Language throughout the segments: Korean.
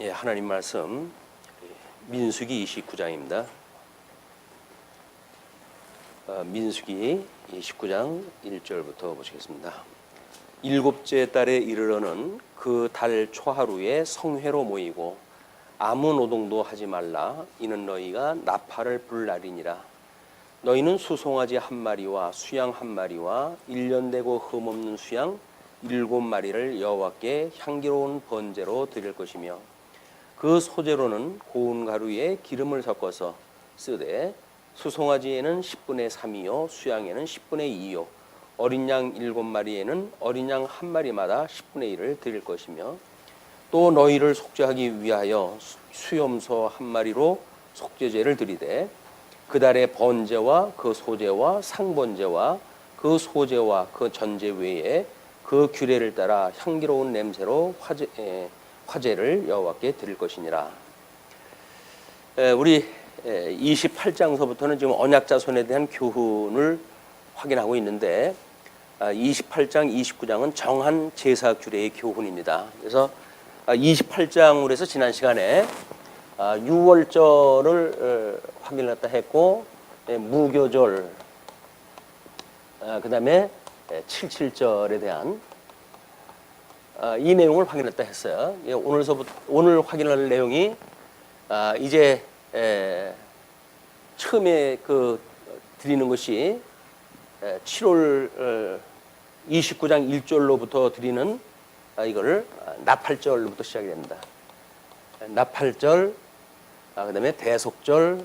예, 하나님 말씀 민수기 29장입니다. 민수기 29장 1절부터 보시겠습니다. 일곱째 달에 이르러는 그 달 초하루에 성회로 모이고 아무 노동도 하지 말라. 이는 너희가 나팔을 불 날이니라. 너희는 수송아지 한 마리와 수양 한 마리와 1년 되고 흠없는 수양 7마리를 여호와께 향기로운 번제로 드릴 것이며 그 소재로는 고운 가루에 기름을 섞어서 쓰되 수송아지에는 10분의 3이요 수양에는 10분의 2요 어린 양 7마리에는 어린 양 한 마리마다 10분의 1을 드릴 것이며 또 너희를 속죄하기 위하여 수염소 한 마리로 속죄제를 드리되 그 달의 번제와 그 소제와 상번제와 그 소제와 그 전제 외에 그 규례를 따라 향기로운 냄새로 화제를 여호와께 드릴 것이니라. 우리 28장서부터는 지금 언약자손에 대한 교훈을 확인하고 있는데 28장, 29장은 정한 제사 규례의 교훈입니다. 그래서 28장으로 해서 지난 시간에 6월절을 확인을 했고 무교절, 그 다음에 77절에 대한 이 내용을 확인했다 했어요. 오늘 확인할 내용이 이제 처음에 드리는 것이 7월 29장 1절로부터 드리는 이거를 나팔절로부터 시작이 됩니다. 나팔절, 그 다음에 대속절,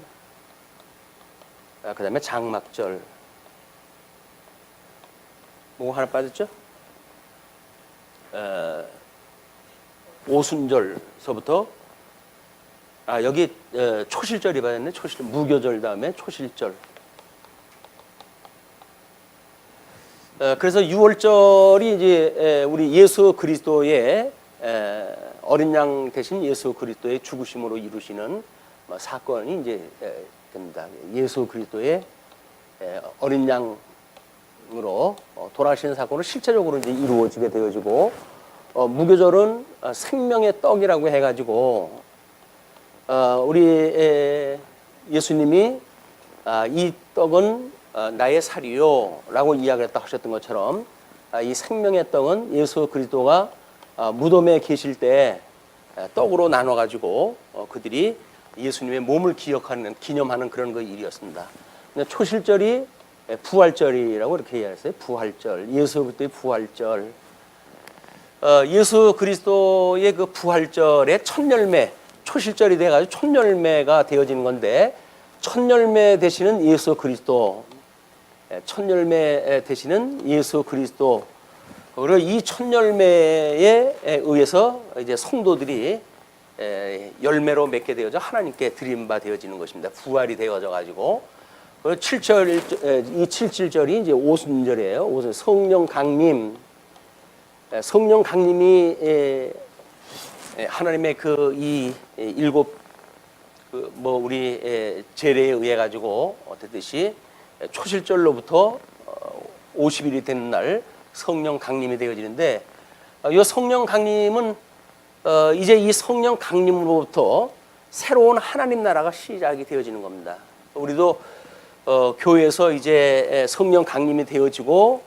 그 다음에 장막절. 뭐 하나 빠졌죠? 오순절서부터 여기 초실절이 빠졌네. 초실 무교절 다음에 초실절. 그래서 6월절이 이제 우리 예수 그리스도의 어린 양 대신 예수 그리스도의 죽으심으로 이루시는 사건이 이제 됩니다. 예수 그리스도의 어린 양으로 돌아가시는 사건으로 실체적으로 이제 이루어지게 되어지고 무교절은 생명의 떡이라고 해가지고 우리 예수님이 이 떡은 나의 살이요 라고 이야기했다 하셨던 것처럼 이 생명의 떡은 예수 그리스도가 무덤에 계실 때 떡으로 나눠 가지고 그들이 예수님의 몸을 기념하는 그런 그 일이었습니다. 근데 초실절이 부활절이라고 이렇게 이야기했어요. 부활절, 예수 그리스도의 부활절. 예수 그리스도의 그 부활절의 첫 열매, 초실절이 돼가지고 첫 열매가 되어지는 건데 첫 열매 되시는 예수 그리스도, 첫 열매 되시는 예수 그리스도. 그리고 이 첫 열매에 의해서 이제 성도들이 열매로 맺게 되어져 하나님께 드림 바 되어지는 것입니다. 부활이 되어져 가지고 이 77절이 이제 오순절이에요. 오순 성령 강림. 성령 강림이 하나님의 이 일곱 우리 제례에 의해 가지고 됐듯이 초실절로부터 50일이 되는 날 성령 강림이 되어지는데 이 성령 강림은 이제 이 성령 강림으로부터 새로운 하나님 나라가 시작이 되어지는 겁니다. 우리도 교회에서 이제 성령 강림이 되어지고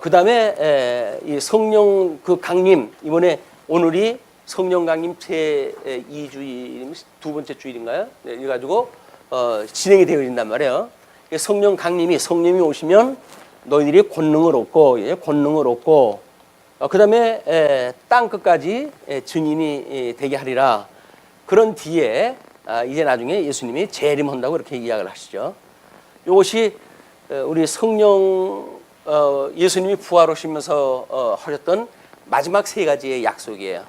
그 다음에 이 성령 그 강림, 이번에 오늘이 성령 강림 제2주일, 두 번째 주일인가요? 네, 이래가지고 진행이 되어진단 말이에요. 성령 강림이, 성령이 오시면 너희들이 권능을 얻고, 그 다음에 땅 끝까지 증인이 되게 하리라. 그런 뒤에 이제 나중에 예수님이 재림한다고 이렇게 이야기를 하시죠. 이것이 우리 성령, 예수님이 부활하시면서 하셨던 마지막 세 가지의 약속이에요.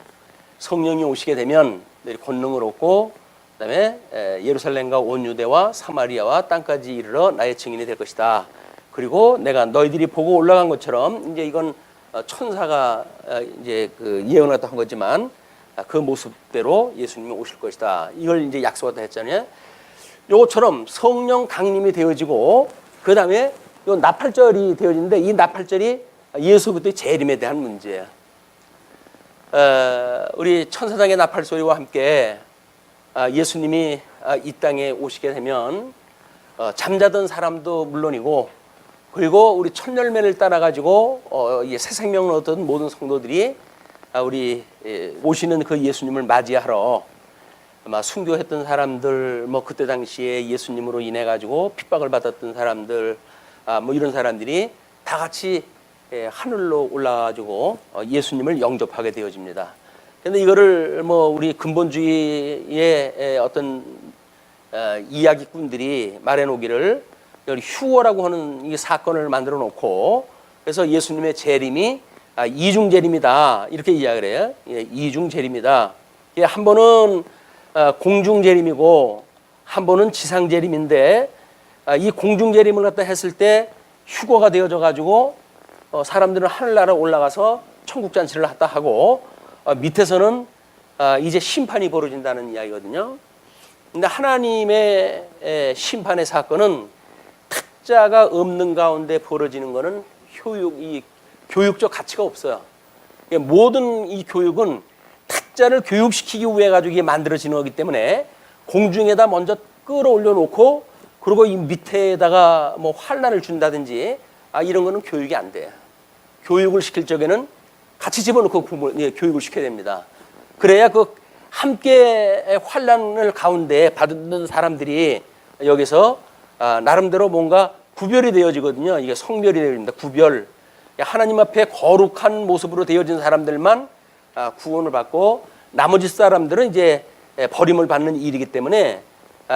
성령이 오시게 되면 너희들이 권능을 얻고, 그 다음에 예루살렘과 온 유대와 사마리아와 땅까지 이르러 나의 증인이 될 것이다. 그리고 내가 너희들이 보고 올라간 것처럼, 이제 이건 천사가 이제 예언했다 한 거지만 그 모습대로 예수님이 오실 것이다. 이걸 이제 약속했다 했잖아요. 요것처럼 성령 강림이 되어지고 그 다음에 요 나팔절이 되어지는데 이 나팔절이 예수 그리스도의 재림에 대한 문제예요. 우리 천사장의 나팔 소리와 함께 예수님이 이 땅에 오시게 되면 잠자던 사람도 물론이고, 그리고 우리 첫 열매를 따라 가지고 새 생명을 얻은 모든 성도들이 우리 오시는 그 예수님을 맞이하러 아마 순교했던 사람들, 뭐 그때 당시에 예수님으로 인해 가지고 핍박을 받았던 사람들, 뭐 이런 사람들이 다 같이 하늘로 올라가지고 예수님을 영접하게 되어집니다. 그런데 이거를 뭐 우리 근본주의의 어떤 이야기꾼들이 말해놓기를 휴거라고 하는 이 사건을 만들어 놓고, 그래서 예수님의 재림이 이중 재림이다 이렇게 이야기를 해요. 이중 재림이다. 한 번은 공중 재림이고 한 번은 지상 재림인데, 이 공중 재림을 갖다 했을 때 휴거가 되어져 가지고 사람들은 하늘나라 올라가서 천국 잔치를 갖다 하고, 밑에서는 이제 심판이 벌어진다는 이야기거든요. 근데 하나님의 심판의 사건은 타짜가 없는 가운데 벌어지는 것은 이 교육적 가치가 없어요. 모든 이 교육은 타짜를 교육시키기 위해 가지고 이게 만들어지는 거기 때문에 공중에다 먼저 끌어올려 놓고, 그리고 이 밑에다가 뭐 환난을 준다든지 이런 거는 교육이 안 돼요. 교육을 시킬 적에는 같이 집어넣고 교육을 시켜야 됩니다. 그래야 그 함께 환난을 가운데 받는 사람들이 여기서 나름대로 뭔가 구별이 되어지거든요. 이게 성별이 되어집니다. 구별. 하나님 앞에 거룩한 모습으로 되어진 사람들만 구원을 받고, 나머지 사람들은 이제 버림을 받는 일이기 때문에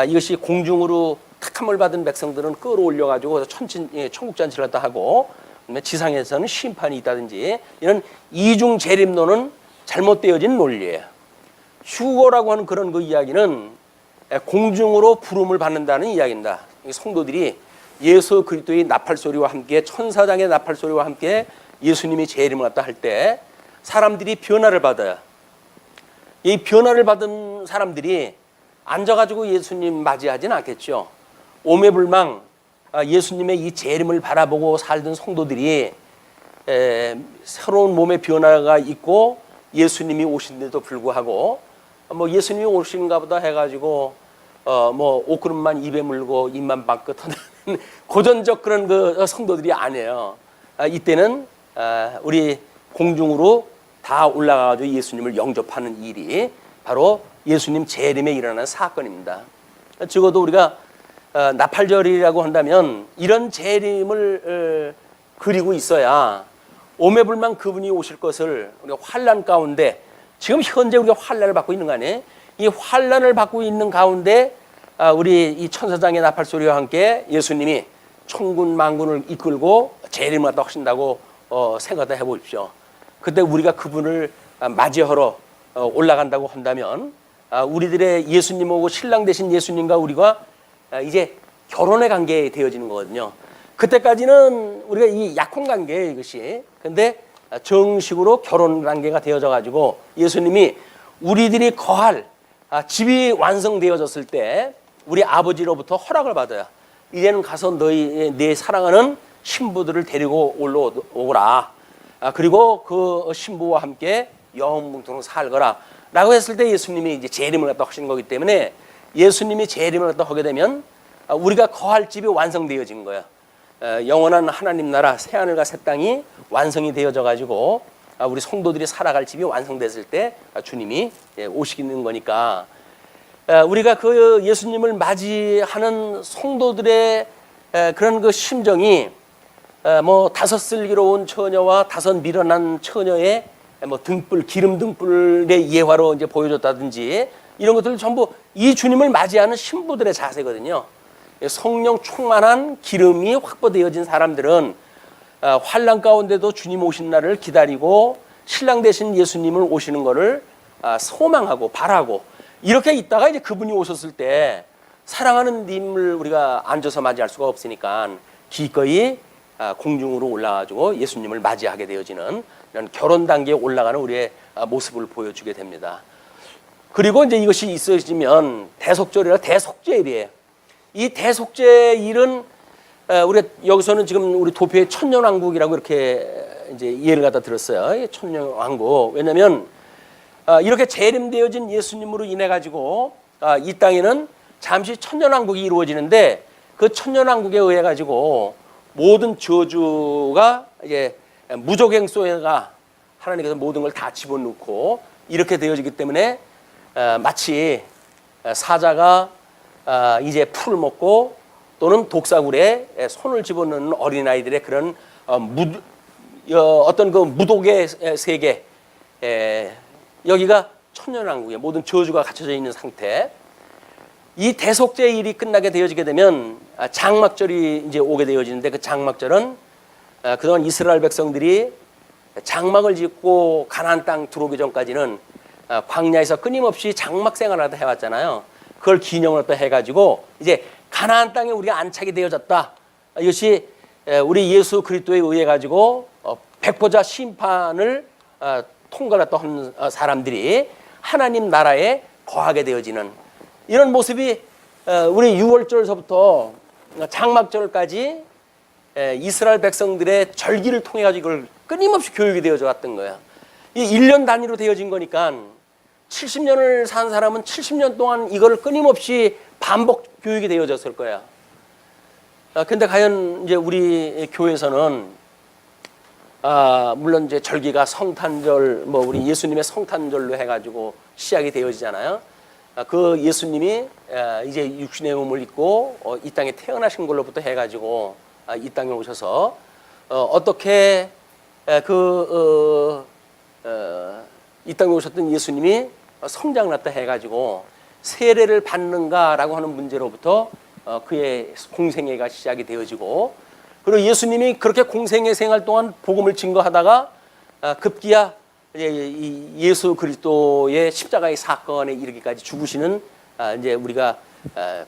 이것이 공중으로 택함을 받은 백성들은 끌어올려 가지고 천국 잔치를 갖다 하고, 지상에서는 심판이 있다든지 이런 이중 재림론은 잘못되어진 논리예요. 휴거라고 하는 그런 그 이야기는 공중으로 부름을 받는다는 이야기입니다. 성도들이 예수 그리스도의 나팔 소리와 함께, 천사장의 나팔 소리와 함께 예수님이 재림을 갖다 할 때 사람들이 변화를 받아요. 이 변화를 받은 사람들이 앉아가지고 예수님 맞이하지는 않겠죠. 오매불망 예수님의 이 재림을 바라보고 살던 성도들이 새로운 몸의 변화가 있고, 예수님이 오신데도 불구하고 뭐 예수님이 오신가 보다 해가지고 뭐 옷구름만 입에 물고 입만 방긋하는 고전적 그런 그 성도들이 아니에요. 이때는 우리 공중으로 다 올라가가지고 예수님을 영접하는 일이 바로 예수님 재림에 일어나는 사건입니다. 적어도 우리가 나팔절이라고 한다면 이런 재림을 그리고 있어야 오매불망 그분이 오실 것을, 우리가 환난 가운데, 지금 현재 우리가 환난을 받고 있는 거 아니에요? 이 환난을 받고 있는 가운데 우리 이 천사장의 나팔 소리와 함께 예수님이 천군 만군을 이끌고 재림을 갖다 하신다고 생각을 해보십시오. 그때 우리가 그분을 맞이하러 올라간다고 한다면 우리들의 예수님하고 신랑 되신 예수님과 우리가 이제 결혼의 관계에 되어지는 거거든요. 그때까지는 우리가 이 약혼 관계예요, 이것이. 근데 정식으로 결혼 관계가 되어져 가지고 예수님이 우리들이 거할 집이 완성되어졌을 때 우리 아버지로부터 허락을 받아요. 이제는 가서 내 사랑하는 신부들을 데리고 올라오거라. 그리고 그 신부와 함께 영원토록 살거라. 라고 했을 때 예수님이 이제 재림을 갖다 하신 거기 때문에, 예수님이 재림을 갖다 하게 되면 우리가 거할 집이 완성되어진 거예요. 영원한 하나님 나라 새하늘과 새 땅이 완성이 되어져 가지고 우리 성도들이 살아갈 집이 완성됐을 때 주님이 오시는 거니까, 우리가 그 예수님을 맞이하는 성도들의 그런 그 심정이 뭐 다섯 슬기로운 처녀와 다섯 미련한 처녀의 뭐 등불, 기름 등불의 예화로 이제 보여줬다든지 이런 것들 전부 이 주님을 맞이하는 신부들의 자세거든요. 성령 충만한 기름이 확보되어진 사람들은 환난 가운데도 주님 오신 날을 기다리고 신랑 되신 예수님을 오시는 것을 소망하고 바라고, 이렇게 있다가 이제 그분이 오셨을 때 사랑하는 님을 우리가 앉아서 맞이할 수가 없으니까 기꺼이 공중으로 올라가지고 예수님을 맞이하게 되어지는 이런 결혼 단계에 올라가는 우리의 모습을 보여주게 됩니다. 그리고 이제 이것이 있어지면 대속절이라 대속죄일이에요. 이 대속죄일은 우리가 여기서는 지금 우리 도표의 천년왕국이라고 이렇게 이제 예를 갖다 들었어요. 천년왕국. 왜냐하면 이렇게 재림되어진 예수님으로 인해 가지고 이 땅에는 잠시 천년왕국이 이루어지는데 그 천년왕국에 의해 가지고 모든 저주가 이제 무적행 속에가 하나님께서 모든 걸 다 집어넣고 이렇게 되어지기 때문에 마치 사자가 이제 풀을 먹고 또는 독사굴에 손을 집어넣는 어린아이들의 그런 어떤 그 무독의 세계, 여기가 천년왕국에 모든 저주가 갖춰져 있는 상태. 이 대속죄의 일이 끝나게 되어지게 되면 장막절이 이제 오게 되어지는데 그 장막절은 그동안 이스라엘 백성들이 장막을 짓고 가나안 땅 들어오기 전까지는 광야에서 끊임없이 장막 생활을 해왔잖아요. 그걸 기념을 또 해가지고 이제 가나안 땅에 우리가 안착이 되어졌다. 이것이 우리 예수 그리스도에 의해 가지고 백보자 심판을 통과했던 사람들이 하나님 나라에 거하게 되어지는 이런 모습이 우리 6월절서부터 장막절까지 이스라엘 백성들의 절기를 통해 가지고 이걸 끊임없이 교육이 되어져 왔던 거야. 이 1년 단위로 되어진 거니까 70년을 산 사람은 70년 동안 이걸 끊임없이 반복 교육이 되어졌을 거야. 근데 과연 이제 우리 교회에서는 물론 이제 절기가 성탄절, 뭐 우리 예수님의 성탄절로 해가지고 시작이 되어지잖아요. 그 예수님이 이제 육신의 몸을 입고 이 땅에 태어나신 걸로부터 해가지고 이 땅에 오셔서 어떻게 이 땅에 오셨던 예수님이 성장났다 해가지고 세례를 받는가라고 하는 문제로부터 그의 공생애가 시작이 되어지고 그리고 예수님이 그렇게 공생애 생활 동안 복음을 증거하다가 급기야 예수 그리스도의 십자가의 사건에 이르기까지 죽으시는 이제 우리가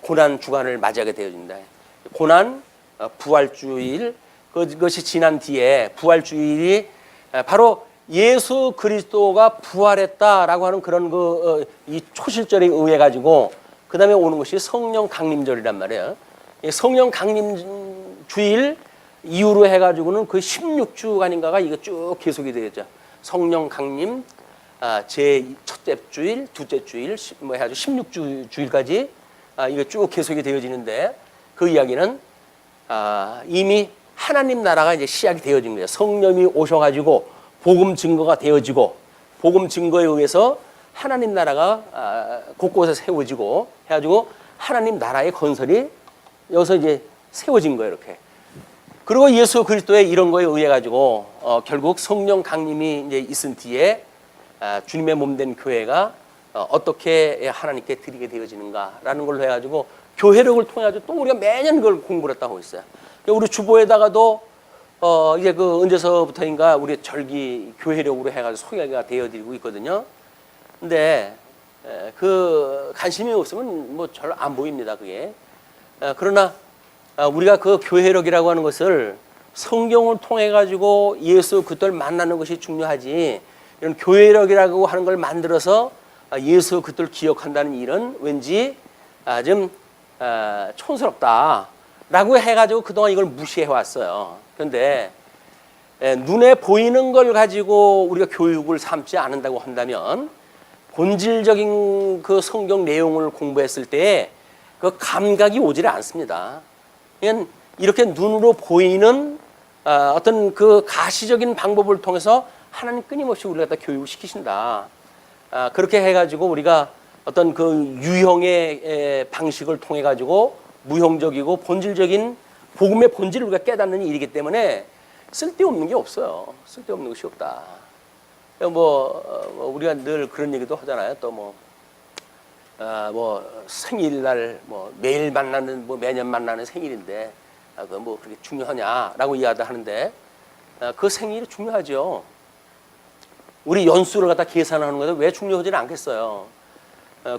고난 주간을 맞이하게 되어진다. 고난 부활주일 그것이 지난 뒤에 부활주일이 바로 예수 그리스도가 부활했다라고 하는 그런 이 초실절에 의해 가지고 그 다음에 오는 것이 성령 강림절이란 말이에요. 성령 강림 주일 이후로 해가지고는 그 16주간인가가 이거 쭉 계속이 되었죠. 성령 강림 제 첫째 주일, 둘째 주일, 뭐 해가지고 16주 주일까지 이거 쭉 계속이 되어지는데 그 이야기는 이미 하나님 나라가 이제 시작이 되어진 거예요. 성령이 오셔가지고 복음 증거가 되어지고 복음 증거에 의해서 하나님 나라가 곳곳에 세워지고 해가지고 하나님 나라의 건설이 여기서 이제 세워진 거예요, 이렇게. 그리고 예수 그리스도의 이런 거에 의해 가지고 결국 성령 강림이 이제 있은 뒤에 주님의 몸된 교회가 어떻게 하나님께 드리게 되어지는가라는 걸로 해가지고 교회력을 통해 가지고 또 우리가 매년 그걸 공부를 했다고 있어요. 우리 주보에다가도 이제 그 언제서부터인가 우리 절기 교회력으로 해가지고 소개가 되어드리고 있거든요. 근데 그 관심이 없으면 뭐 잘 안 보입니다, 그게. 그러나 우리가 그 교회력이라고 하는 것을 성경을 통해 가지고 예수 그리스도를 만나는 것이 중요하지. 이런 교회력이라고 하는 걸 만들어서 예수 그리스도를 기억한다는 일은 왠지 좀 촌스럽다라고 해가지고 그동안 이걸 무시해 왔어요. 그런데 눈에 보이는 걸 가지고 우리가 교육을 삼지 않는다고 한다면 본질적인 그 성경 내용을 공부했을 때 그 감각이 오질 않습니다. 그냥 이렇게 눈으로 보이는 어떤 그 가시적인 방법을 통해서 하나님 끊임없이 우리가 다 교육을 시키신다. 그렇게 해가지고 우리가 어떤 그 유형의 방식을 통해 가지고 무형적이고 본질적인 복음의 본질을 우리가 깨닫는 일이기 때문에 쓸데없는 게 없어요. 쓸데없는 것이 없다. 우리가 늘 그런 얘기도 하잖아요. 또 생일날 매일 만나는 매년 만나는 생일인데 그거 그렇게 중요하냐라고 이야기도 하는데 그 생일이 중요하죠. 우리 연수를 갖다 계산하는 것은 왜 중요하지는 않겠어요.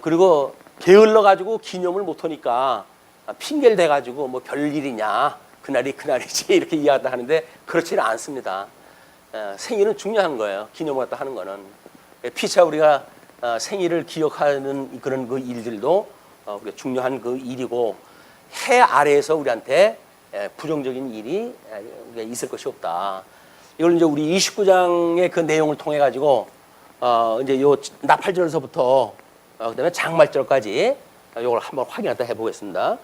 그리고 게을러 가지고 기념을 못 하니까 핑계를 대 가지고 별일이냐 그날이 그날이지 이렇게 이야기도 하는데 그렇지는 않습니다. 생일은 중요한 거예요. 기념을 갖다 하는 거는 피차 우리가 생일을 기억하는 그런 그 일들도 우리가 중요한 그 일이고 해 아래에서 우리한테 부정적인 일이 있을 것이 없다. 이걸 이제 우리 29장의 그 내용을 통해 가지고 이제 요 나팔절에서부터 그다음에 장말절까지 요걸 한번 확인하다 해보겠습니다.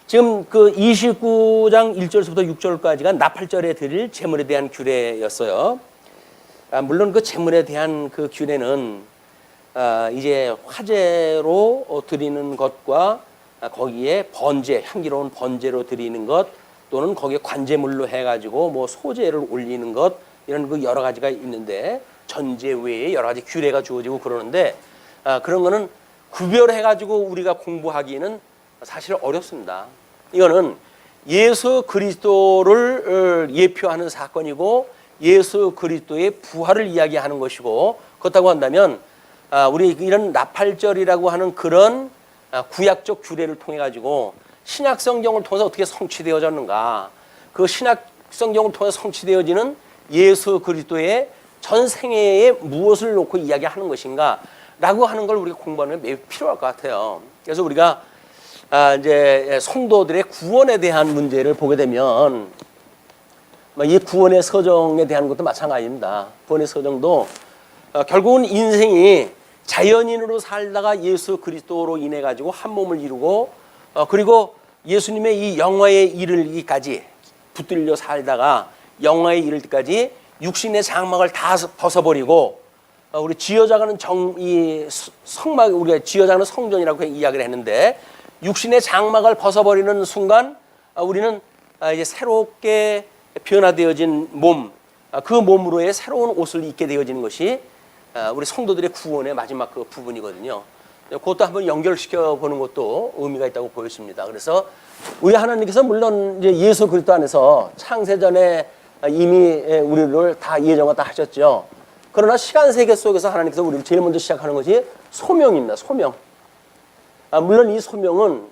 지금 그 29장 1절부터 6절까지가 나팔절에 드릴 제물에 대한 규례였어요. 물론 그 제물에 대한 그 규례는 이제 화제로 드리는 것과 거기에 번제, 향기로운 번제로 드리는 것 또는 거기에 관제물로 해가지고 뭐 소제를 올리는 것 이런 그 여러 가지가 있는데 전제 외에 여러 가지 규례가 주어지고 그러는데 그런 거는 구별해가지고 우리가 공부하기는 사실 어렵습니다. 이거는 예수 그리스도를 예표하는 사건이고 예수 그리스도의 부활을 이야기하는 것이고 그렇다고 한다면 우리 이런 나팔절이라고 하는 그런 구약적 규례를 통해 가지고 신약 성경을 통해서 어떻게 성취되어졌는가 그 신약 성경을 통해 성취되어지는 예수 그리스도의 전 생애에 무엇을 놓고 이야기하는 것인가 라고 하는 걸 우리가 공부하는 게 매우 필요할 것 같아요. 그래서 우리가 이제 성도들의 구원에 대한 문제를 보게 되면 이 구원의 서정에 대한 것도 마찬가지입니다. 구원의 서정도 결국은 인생이 자연인으로 살다가 예수 그리스도로 인해 가지고 한 몸을 이루고 그리고 예수님의 이 영화에 이르기까지 붙들려 살다가 영화에 이를 때까지 육신의 장막을 다 벗어버리고 우리 쥐어자가는 이 성막 우리가 쥐어자가는 성전이라고 이야기를 했는데 육신의 장막을 벗어버리는 순간 우리는 이제 새롭게 변화되어진 몸, 그 몸으로의 새로운 옷을 입게 되어지는 것이 우리 성도들의 구원의 마지막 그 부분이거든요. 그것도 한번 연결시켜 보는 것도 의미가 있다고 보였습니다. 그래서 우리 하나님께서 물론 이제 예수 그리스도 안에서 창세전에 이미 우리를 다 예정을 다 하셨죠. 그러나 시간 세계 속에서 하나님께서 우리를 제일 먼저 시작하는 것이 소명입니다. 소명. 물론 이 소명은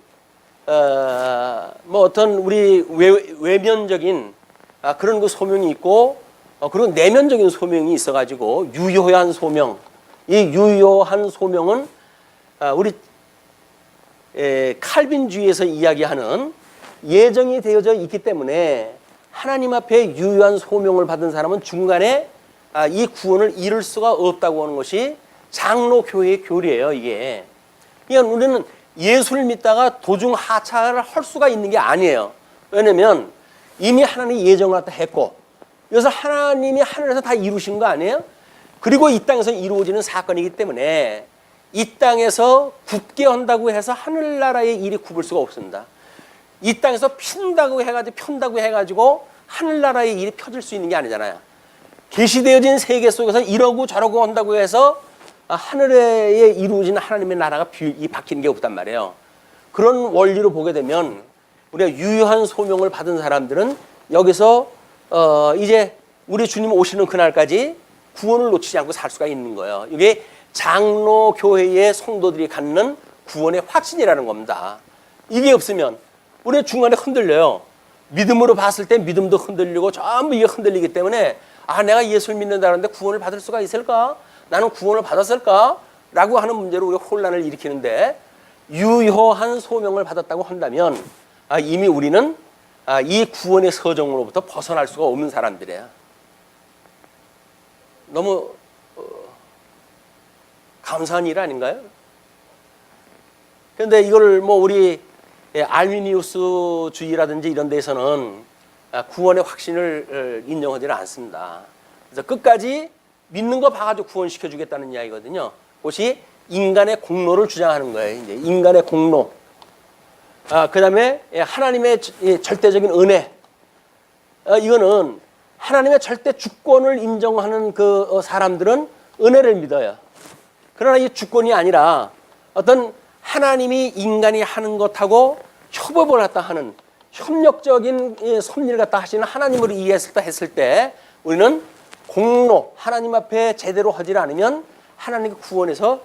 뭐 어떤 우리 외면적인 그런 그 소명이 있고 그리고 내면적인 소명이 있어가지고 유효한 소명. 이 유효한 소명은 우리 칼빈주의에서 이야기하는 예정이 되어져 있기 때문에 하나님 앞에 유효한 소명을 받은 사람은 중간에 이 구원을 이룰 수가 없다고 하는 것이 장로교회의 교리예요. 이게. 그러니까 우리는 예수를 믿다가 도중 하차를 할 수가 있는 게 아니에요. 왜냐면 이미 하나님이 예정을 다 했고 그래서 하나님이 하늘에서 다 이루신 거 아니에요? 그리고 이 땅에서 이루어지는 사건이기 때문에 이 땅에서 굳게 한다고 해서 하늘나라의 일이 굽을 수가 없습니다. 이 땅에서 편다고 해가지고 하늘나라의 일이 펴질 수 있는 게 아니잖아요. 계시되어진 세계 속에서 이러고 저러고 한다고 해서 하늘에 이루어진 하나님의 나라가 바뀌는 게 없단 말이에요. 그런 원리로 보게 되면 우리가 유효한 소명을 받은 사람들은 여기서 이제 우리 주님 오시는 그날까지 구원을 놓치지 않고 살 수가 있는 거예요. 이게 장로교회의 성도들이 갖는 구원의 확신이라는 겁니다. 이게 없으면 우리 중간에 흔들려요. 믿음으로 봤을 때 믿음도 흔들리고 전부 이게 흔들리기 때문에 내가 예수를 믿는다는데 구원을 받을 수가 있을까? 나는 구원을 받았을까? 라고 하는 문제로 우리가 혼란을 일으키는데 유효한 소명을 받았다고 한다면 이미 우리는 이 구원의 서정으로부터 벗어날 수가 없는 사람들이에요. 너무 감사한 일 아닌가요? 그런데 이걸 뭐 우리 알미니우스주의라든지 이런 데에서는 구원의 확신을 인정하지는 않습니다. 그래서 끝까지 믿는 거 봐가지고 구원시켜주겠다는 이야기거든요. 그것이 인간의 공로를 주장하는 거예요. 이제 인간의 공로. 그 다음에 하나님의 절대적인 은혜. 이거는 하나님의 절대 주권을 인정하는 그 사람들은 은혜를 믿어요. 그러나 이 주권이 아니라 어떤 하나님이 인간이 하는 것하고 협업을 갖다 하는 협력적인 섭리를 갖다 하시는 하나님으로 이해했을 때 우리는 공로, 하나님 앞에 제대로 하지 않으면 하나님의 구원에서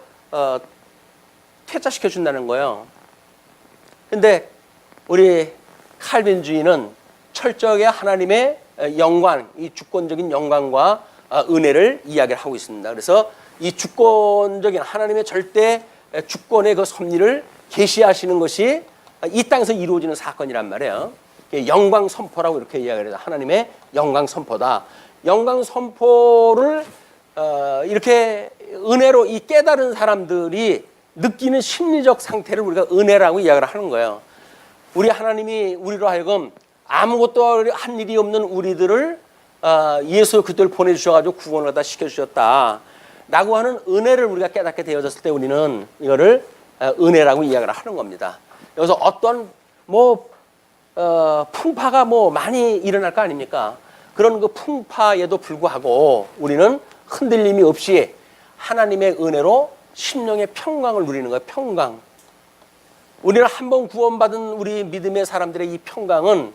퇴짜시켜 준다는 거예요. 근데 우리 칼빈주의는 철저하게 하나님의 영광, 이 주권적인 영광과 은혜를 이야기를 하고 있습니다. 그래서 이 주권적인 하나님의 절대 주권의 그 섭리를 계시하시는 것이 이 땅에서 이루어지는 사건이란 말이에요. 영광 선포라고 이렇게 이야기를 해요. 하나님의 영광 선포다. 영광 선포를 이렇게 은혜로 이 깨달은 사람들이 느끼는 심리적 상태를 우리가 은혜라고 이야기를 하는 거예요. 우리 하나님이 우리로 하여금 아무것도 한 일이 없는 우리들을 예수 그리스도를 보내주셔가지고 구원을 갖다 시켜주셨다 라고 하는 은혜를 우리가 깨닫게 되어졌을 때 우리는 이거를 은혜라고 이야기를 하는 겁니다. 여기서 어떤 풍파가 많이 일어날 거 아닙니까? 그런 그 풍파에도 불구하고 우리는 흔들림이 없이 하나님의 은혜로 심령의 평강을 누리는 거예요. 평강. 우리는 한번 구원받은 우리 믿음의 사람들의 이 평강은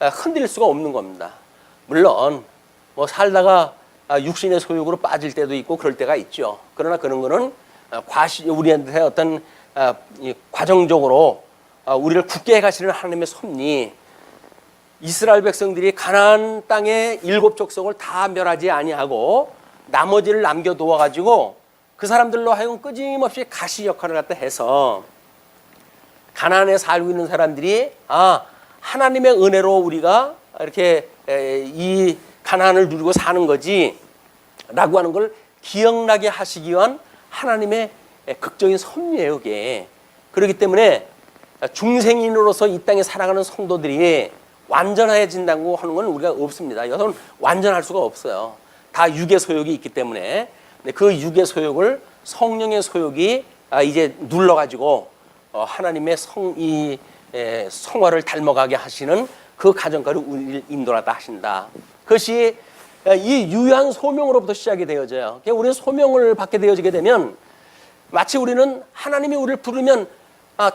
흔들릴 수가 없는 겁니다. 물론 살다가 육신의 소욕으로 빠질 때도 있고 그럴 때가 있죠. 그러나 그런 거는 우리한테 어떤 과정적으로 우리를 굳게 해가시는 하나님의 섭리. 이스라엘 백성들이 가나안 땅의 7 족속을 다 멸하지 아니하고 나머지를 남겨두어 가지고 그 사람들로 하여금 끊임없이 가시 역할을 갖다 해서 가나안에 살고 있는 사람들이 하나님의 은혜로 우리가 이렇게 이 가나안을 누리고 사는 거지 라고 하는 걸 기억나게 하시기 위한 하나님의 극적인 섭리예요. 그게. 그렇기 때문에 중생인으로서 이 땅에 살아가는 성도들이 완전해진다고 하는 건 우리가 없습니다. 여러분 완전할 수가 없어요. 다 육의 소욕이 있기 때문에 그 육의 소욕을 성령의 소욕이 이제 눌러가지고 하나님의 성화를 닮아가게 하시는 그 가정가를 우리를 인도하다 하신다. 그것이 이 유한 소명으로부터 시작이 되어져요. 우리는 소명을 받게 되어지게 되면 마치 우리는 하나님이 우리를 부르면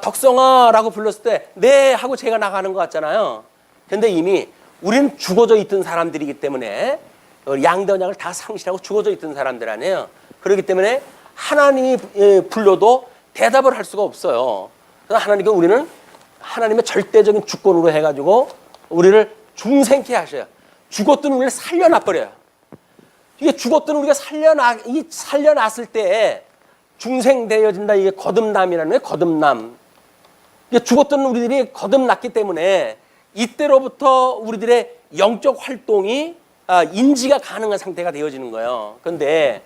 덕성아라고 불렀을 때 네 하고 제가 나가는 것 같잖아요. 근데 이미 우리는 죽어져 있던 사람들이기 때문에 양대원양을 다 상실하고 죽어져 있던 사람들 아니에요. 그렇기 때문에 하나님이 불러도 대답을 할 수가 없어요. 그래서 하나님께 우리는 하나님의 절대적인 주권으로 해가지고 우리를 중생케 하셔요. 죽었던 우리를 살려놔버려요. 이게 죽었던 우리가 살려놨을 때 중생되어진다. 이게 거듭남이라는 거예요. 거듭남. 이게 죽었던 우리들이 거듭났기 때문에 이때로부터 우리들의 영적 활동이 인지가 가능한 상태가 되어지는 거예요. 그런데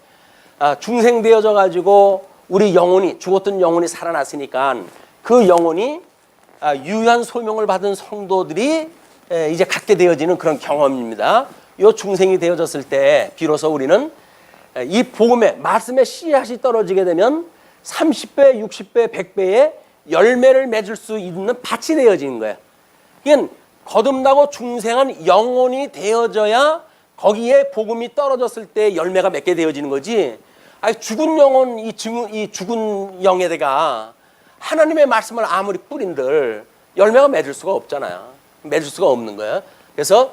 중생되어져 가지고 우리 영혼이 죽었던 영혼이 살아났으니까 그 영혼이 유한 소명을 받은 성도들이 이제 갖게 되어지는 그런 경험입니다. 이 중생이 되어졌을 때 비로소 우리는 이 복음의 말씀의 씨앗이 떨어지게 되면 30배, 60배, 100배의 열매를 맺을 수 있는 밭이 되어지는 거예요. 이건 거듭나고 중생한 영혼이 되어져야 거기에 복음이 떨어졌을 때 열매가 맺게 되어지는 거지. 죽은 영혼, 이 죽은 영에다가 하나님의 말씀을 아무리 뿌린들 열매가 맺을 수가 없잖아요. 맺을 수가 없는 거예요. 그래서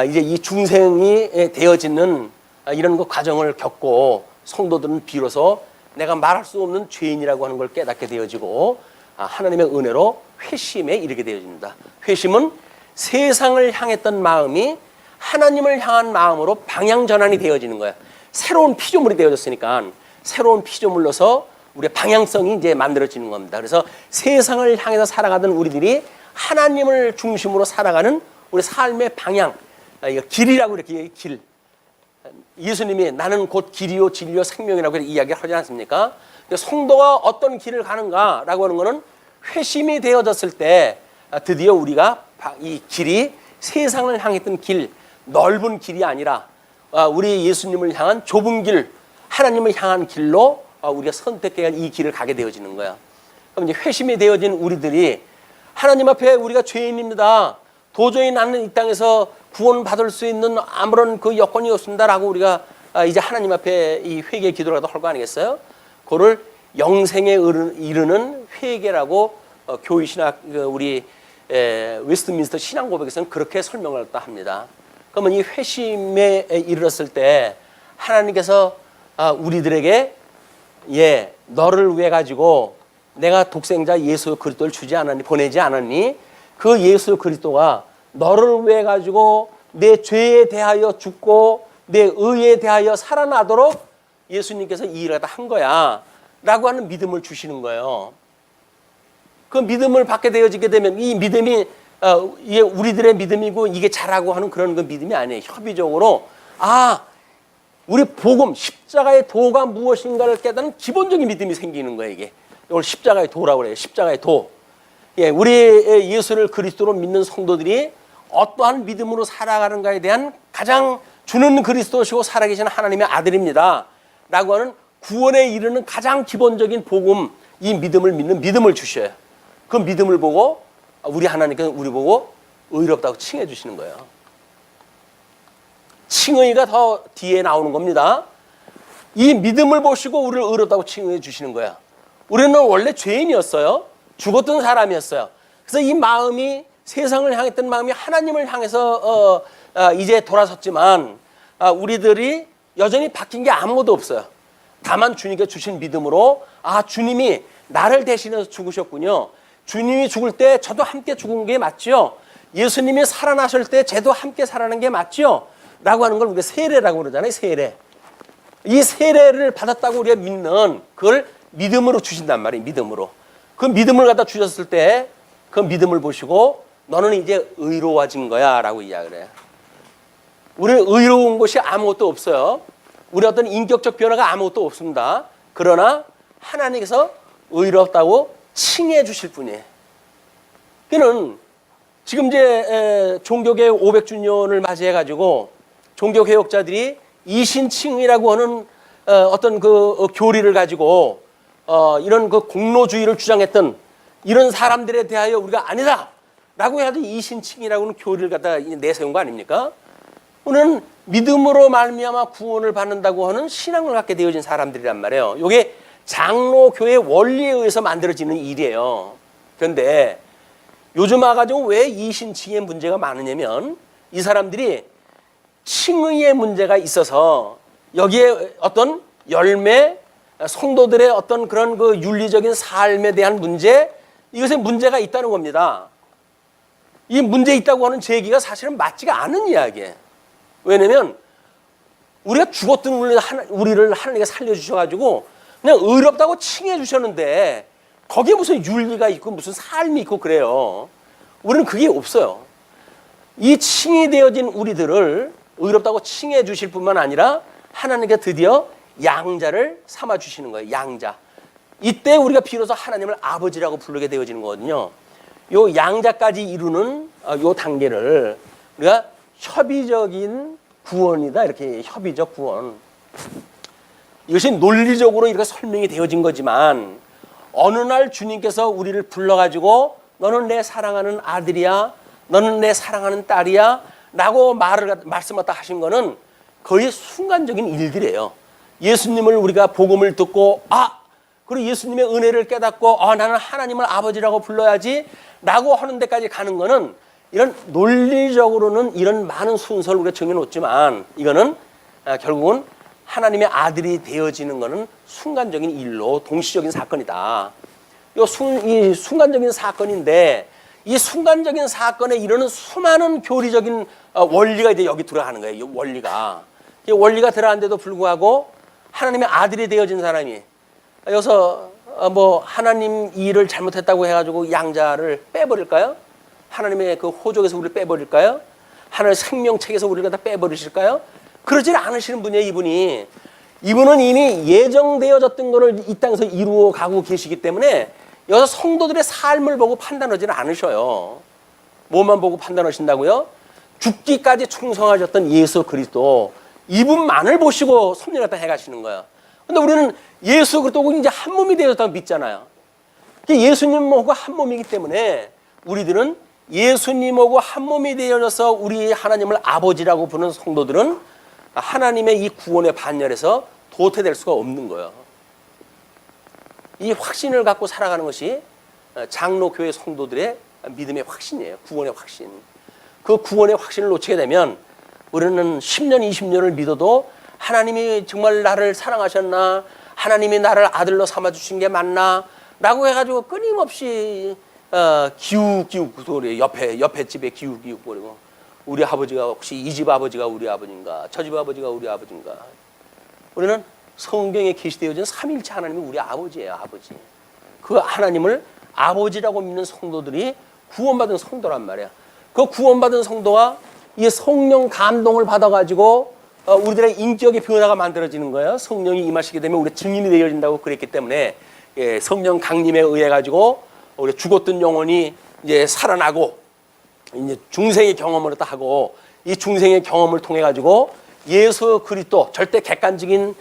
이제 이 중생이 되어지는 이런 그 과정을 겪고 성도들은 비로소 내가 말할 수 없는 죄인이라고 하는 걸 깨닫게 되어지고 하나님의 은혜로 회심에 이르게 되어집니다. 회심은 세상을 향했던 마음이 하나님을 향한 마음으로 방향 전환이 되어지는 거예요. 새로운 피조물이 되어졌으니까 새로운 피조물로서 우리의 방향성이 이제 만들어지는 겁니다. 그래서 세상을 향해서 살아가던 우리들이 하나님을 중심으로 살아가는 우리 삶의 방향, 길이라고 이렇게 길. 예수님이 나는 곧 길이요 진리요 생명이라고 이야기를 하지 않습니까? 성도가 어떤 길을 가는가라고 하는 것은 회심이 되어졌을 때 드디어 우리가 이 길이 세상을 향했던 길, 넓은 길이 아니라 우리 예수님을 향한 좁은 길, 하나님을 향한 길로 우리가 선택해야 할 이 길을 가게 되어지는 거야. 그럼 이제 회심이 되어진 우리들이 하나님 앞에 우리가 죄인입니다. 도저히 나는 이 땅에서 구원받을 수 있는 아무런 그 여건이 없습니다라고 우리가 이제 하나님 앞에 이 회개 기도라도 할 거 아니겠어요? 그거를 영생에 이르는 회개라고 교회 신학 우리 웨스트민스터 신앙 고백에서는 그렇게 설명을 합니다. 그러면 이 회심에 이르렀을 때 하나님께서 우리들에게 너를 위해 가지고 내가 독생자 예수 그리스도를 주지 않았니 보내지 않았니? 그 예수 그리스도가 너를 위해 가지고 내 죄에 대하여 죽고 내 의에 대하여 살아나도록 예수님께서 이 일을 다 한 거야 라고 하는 믿음을 주시는 거예요. 그 믿음을 받게 되어지게 되면 이 믿음이 이게 우리들의 믿음이고 이게 잘하고 하는 그런 그 믿음이 아니에요. 협의적으로 우리 복음, 십자가의 도가 무엇인가를 깨닫는 기본적인 믿음이 생기는 거예요, 이게. 이걸 십자가의 도라고 그래요. 십자가의 도. 예, 우리 예수를 그리스도로 믿는 성도들이 어떠한 믿음으로 살아가는가에 대한 가장 주는 그리스도시고 살아계신 하나님의 아들입니다. 라고 하는 구원에 이르는 가장 기본적인 복음, 이 믿음을 믿는 믿음을 주셔요. 그 믿음을 보고 우리 하나님께서 우리 보고 의롭다고 칭해 주시는 거예요. 칭의가 더 뒤에 나오는 겁니다. 이 믿음을 보시고 우리를 의롭다고 칭해 주시는 거야. 우리는 원래 죄인이었어요. 죽었던 사람이었어요. 그래서 이 마음이 세상을 향했던 마음이 하나님을 향해서 이제 돌아섰지만 우리들이 여전히 바뀐 게 아무것도 없어요. 다만 주님께 주신 믿음으로 주님이 나를 대신해서 죽으셨군요. 주님이 죽을 때 저도 함께 죽은 게 맞죠. 예수님이 살아나실 때 저도 함께 살아난 게 맞죠. 라고 하는 걸 우리가 세례라고 그러잖아요. 세례. 이 세례를 받았다고 우리가 믿는 그걸 믿음으로 주신단 말이에요. 믿음으로. 그 믿음을 갖다 주셨을 때 그 믿음을 보시고 너는 이제 의로워진 거야 라고 이야기를 해요. 우리는 의로운 것이 아무것도 없어요. 우리 어떤 인격적 변화가 아무것도 없습니다. 그러나 하나님께서 의롭다고 칭해 주실 분이에요. 그는 지금 이제 종교개혁 500주년을 맞이해가지고 종교개혁자들이 이신칭의라고 하는 어떤 그 교리를 가지고 이런 그 공로주의를 주장했던 이런 사람들에 대하여 우리가 아니다 라고 해야지 이신칭의라고 하는 교리를 갖다가 내세운 거 아닙니까? 우리는 믿음으로 말미암아 구원을 받는다고 하는 신앙을 갖게 되어진 사람들이란 말이에요. 이게 장로교의 원리에 의해서 만들어지는 일이에요. 그런데 요즘 와가지고 왜 이신칭의 문제가 많으냐면 이 사람들이 칭의의 문제가 있어서 여기에 어떤 열매, 성도들의 어떤 그런 그 윤리적인 삶에 대한 문제, 이것에 문제가 있다는 겁니다. 이 문제 있다고 하는 제기가 사실은 맞지가 않은 이야기예요. 왜냐면 우리가 죽었던 우리를 하나님께 살려주셔가지고 그냥 의롭다고 칭해 주셨는데 거기에 무슨 윤리가 있고 무슨 삶이 있고 그래요. 우리는 그게 없어요. 이 칭이 되어진 우리들을 의롭다고 칭해 주실 뿐만 아니라 하나님께 드디어 양자를 삼아 주시는 거예요. 양자. 이때 우리가 비로소 하나님을 아버지라고 부르게 되어지는 거거든요. 요 양자까지 이루는 요 단계를 우리가 협의적인 구원이다. 이렇게 협의적 구원. 이것이 논리적으로 이렇게 설명이 되어진 거지만 어느 날 주님께서 우리를 불러가지고 너는 내 사랑하는 아들이야. 너는 내 사랑하는 딸이야. 라고 말씀을 하신 거는 거의 순간적인 일들이에요. 예수님을 우리가 복음을 듣고 그리고 예수님의 은혜를 깨닫고 나는 하나님을 아버지라고 불러야지 라고 하는 데까지 가는 거는 이런 논리적으로는 이런 많은 순서를 우리가 정해놓지만 이거는 결국은 하나님의 아들이 되어지는 거는 순간적인 일로 동시적인 사건이다. 이 순간적인 사건인데 이 순간적인 사건에 이르는 수많은 교리적인 원리가 이제 여기 들어가는 거예요. 이 원리가. 이 원리가 들어가는데도 불구하고 하나님의 아들이 되어진 사람이 여기서 뭐 하나님 일을 잘못했다고 해가지고 양자를 빼버릴까요? 하나님의 그 호족에서 우리를 빼버릴까요? 하나님의 생명책에서 우리를 다 빼버리실까요? 그러질 않으시는 분이에요. 이분은 이미 예정되어졌던 것을 이 땅에서 이루어 가고 계시기 때문에 여기서 성도들의 삶을 보고 판단하지는 않으셔요. 뭐만 보고 판단하신다고요? 죽기까지 충성하셨던 예수 그리스도 이분만을 보시고 섭리를 갖다 해가시는 거예요. 근데 우리는 예수 그리스도가 이제 한 몸이 되었다고 믿잖아요. 예수님하고 한 몸이기 때문에 우리들은 예수님하고 한 몸이 되어져서 우리 하나님을 아버지라고 부르는 성도들은 하나님의 이 구원의 반열에서 도태될 수가 없는 거예요. 이 확신을 갖고 살아가는 것이 장로교회 성도들의 믿음의 확신이에요. 구원의 확신. 그 구원의 확신을 놓치게 되면 우리는 10년, 20년을 믿어도 하나님이 정말 나를 사랑하셨나? 하나님이 나를 아들로 삼아주신 게 맞나? 라고 해가지고 끊임없이 기웃기웃 소리 옆에 집에 기웃기웃 거리고 우리 아버지가 혹시 이 집 아버지가 우리 아버지인가? 저 집 아버지가 우리 아버지인가? 우리는 성경에 계시되어진 삼일체 하나님이 우리 아버지예요. 아버지. 그 하나님을 아버지라고 믿는 성도들이 구원받은 성도란 말이야. 그 구원받은 성도와 이 성령 감동을 받아가지고 우리들의 인격의 변화가 만들어지는 거예요. 성령이 임하시게 되면 우리 증인이 되어진다고 그랬기 때문에 예, 성령 강림에 의해 가지고 우리 죽었던 영혼이 이제 살아나고 이제 중생의 경험을 또 하고 이 중생의 경험을 통해 가지고 예수 그리스도 절대 객관적인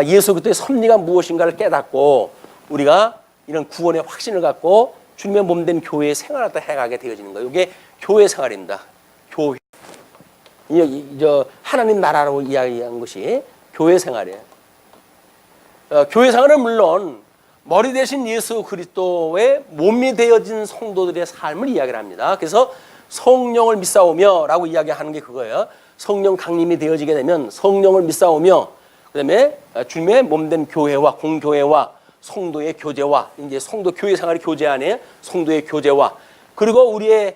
예수 그리스도의 섭리가 무엇인가를 깨닫고 우리가 이런 구원의 확신을 갖고 주님의 몸된 교회의 생활을 해가게 되어지는 거예요. 이게 교회 생활입니다. 교회. 하나님 나라라고 이야기한 것이 교회 생활이에요. 교회 생활은 물론 머리 대신 예수 그리스도의 몸이 되어진 성도들의 삶을 이야기를 합니다. 그래서 성령을 믿사오며 라고 이야기하는 게 그거예요. 성령 강림이 되어지게 되면 성령을 믿사오며 그다음에 주님의 몸된 교회와 공교회와 성도의 교제와 이제 성도 교회 생활의 교제 안에 성도의 교제와 그리고 우리의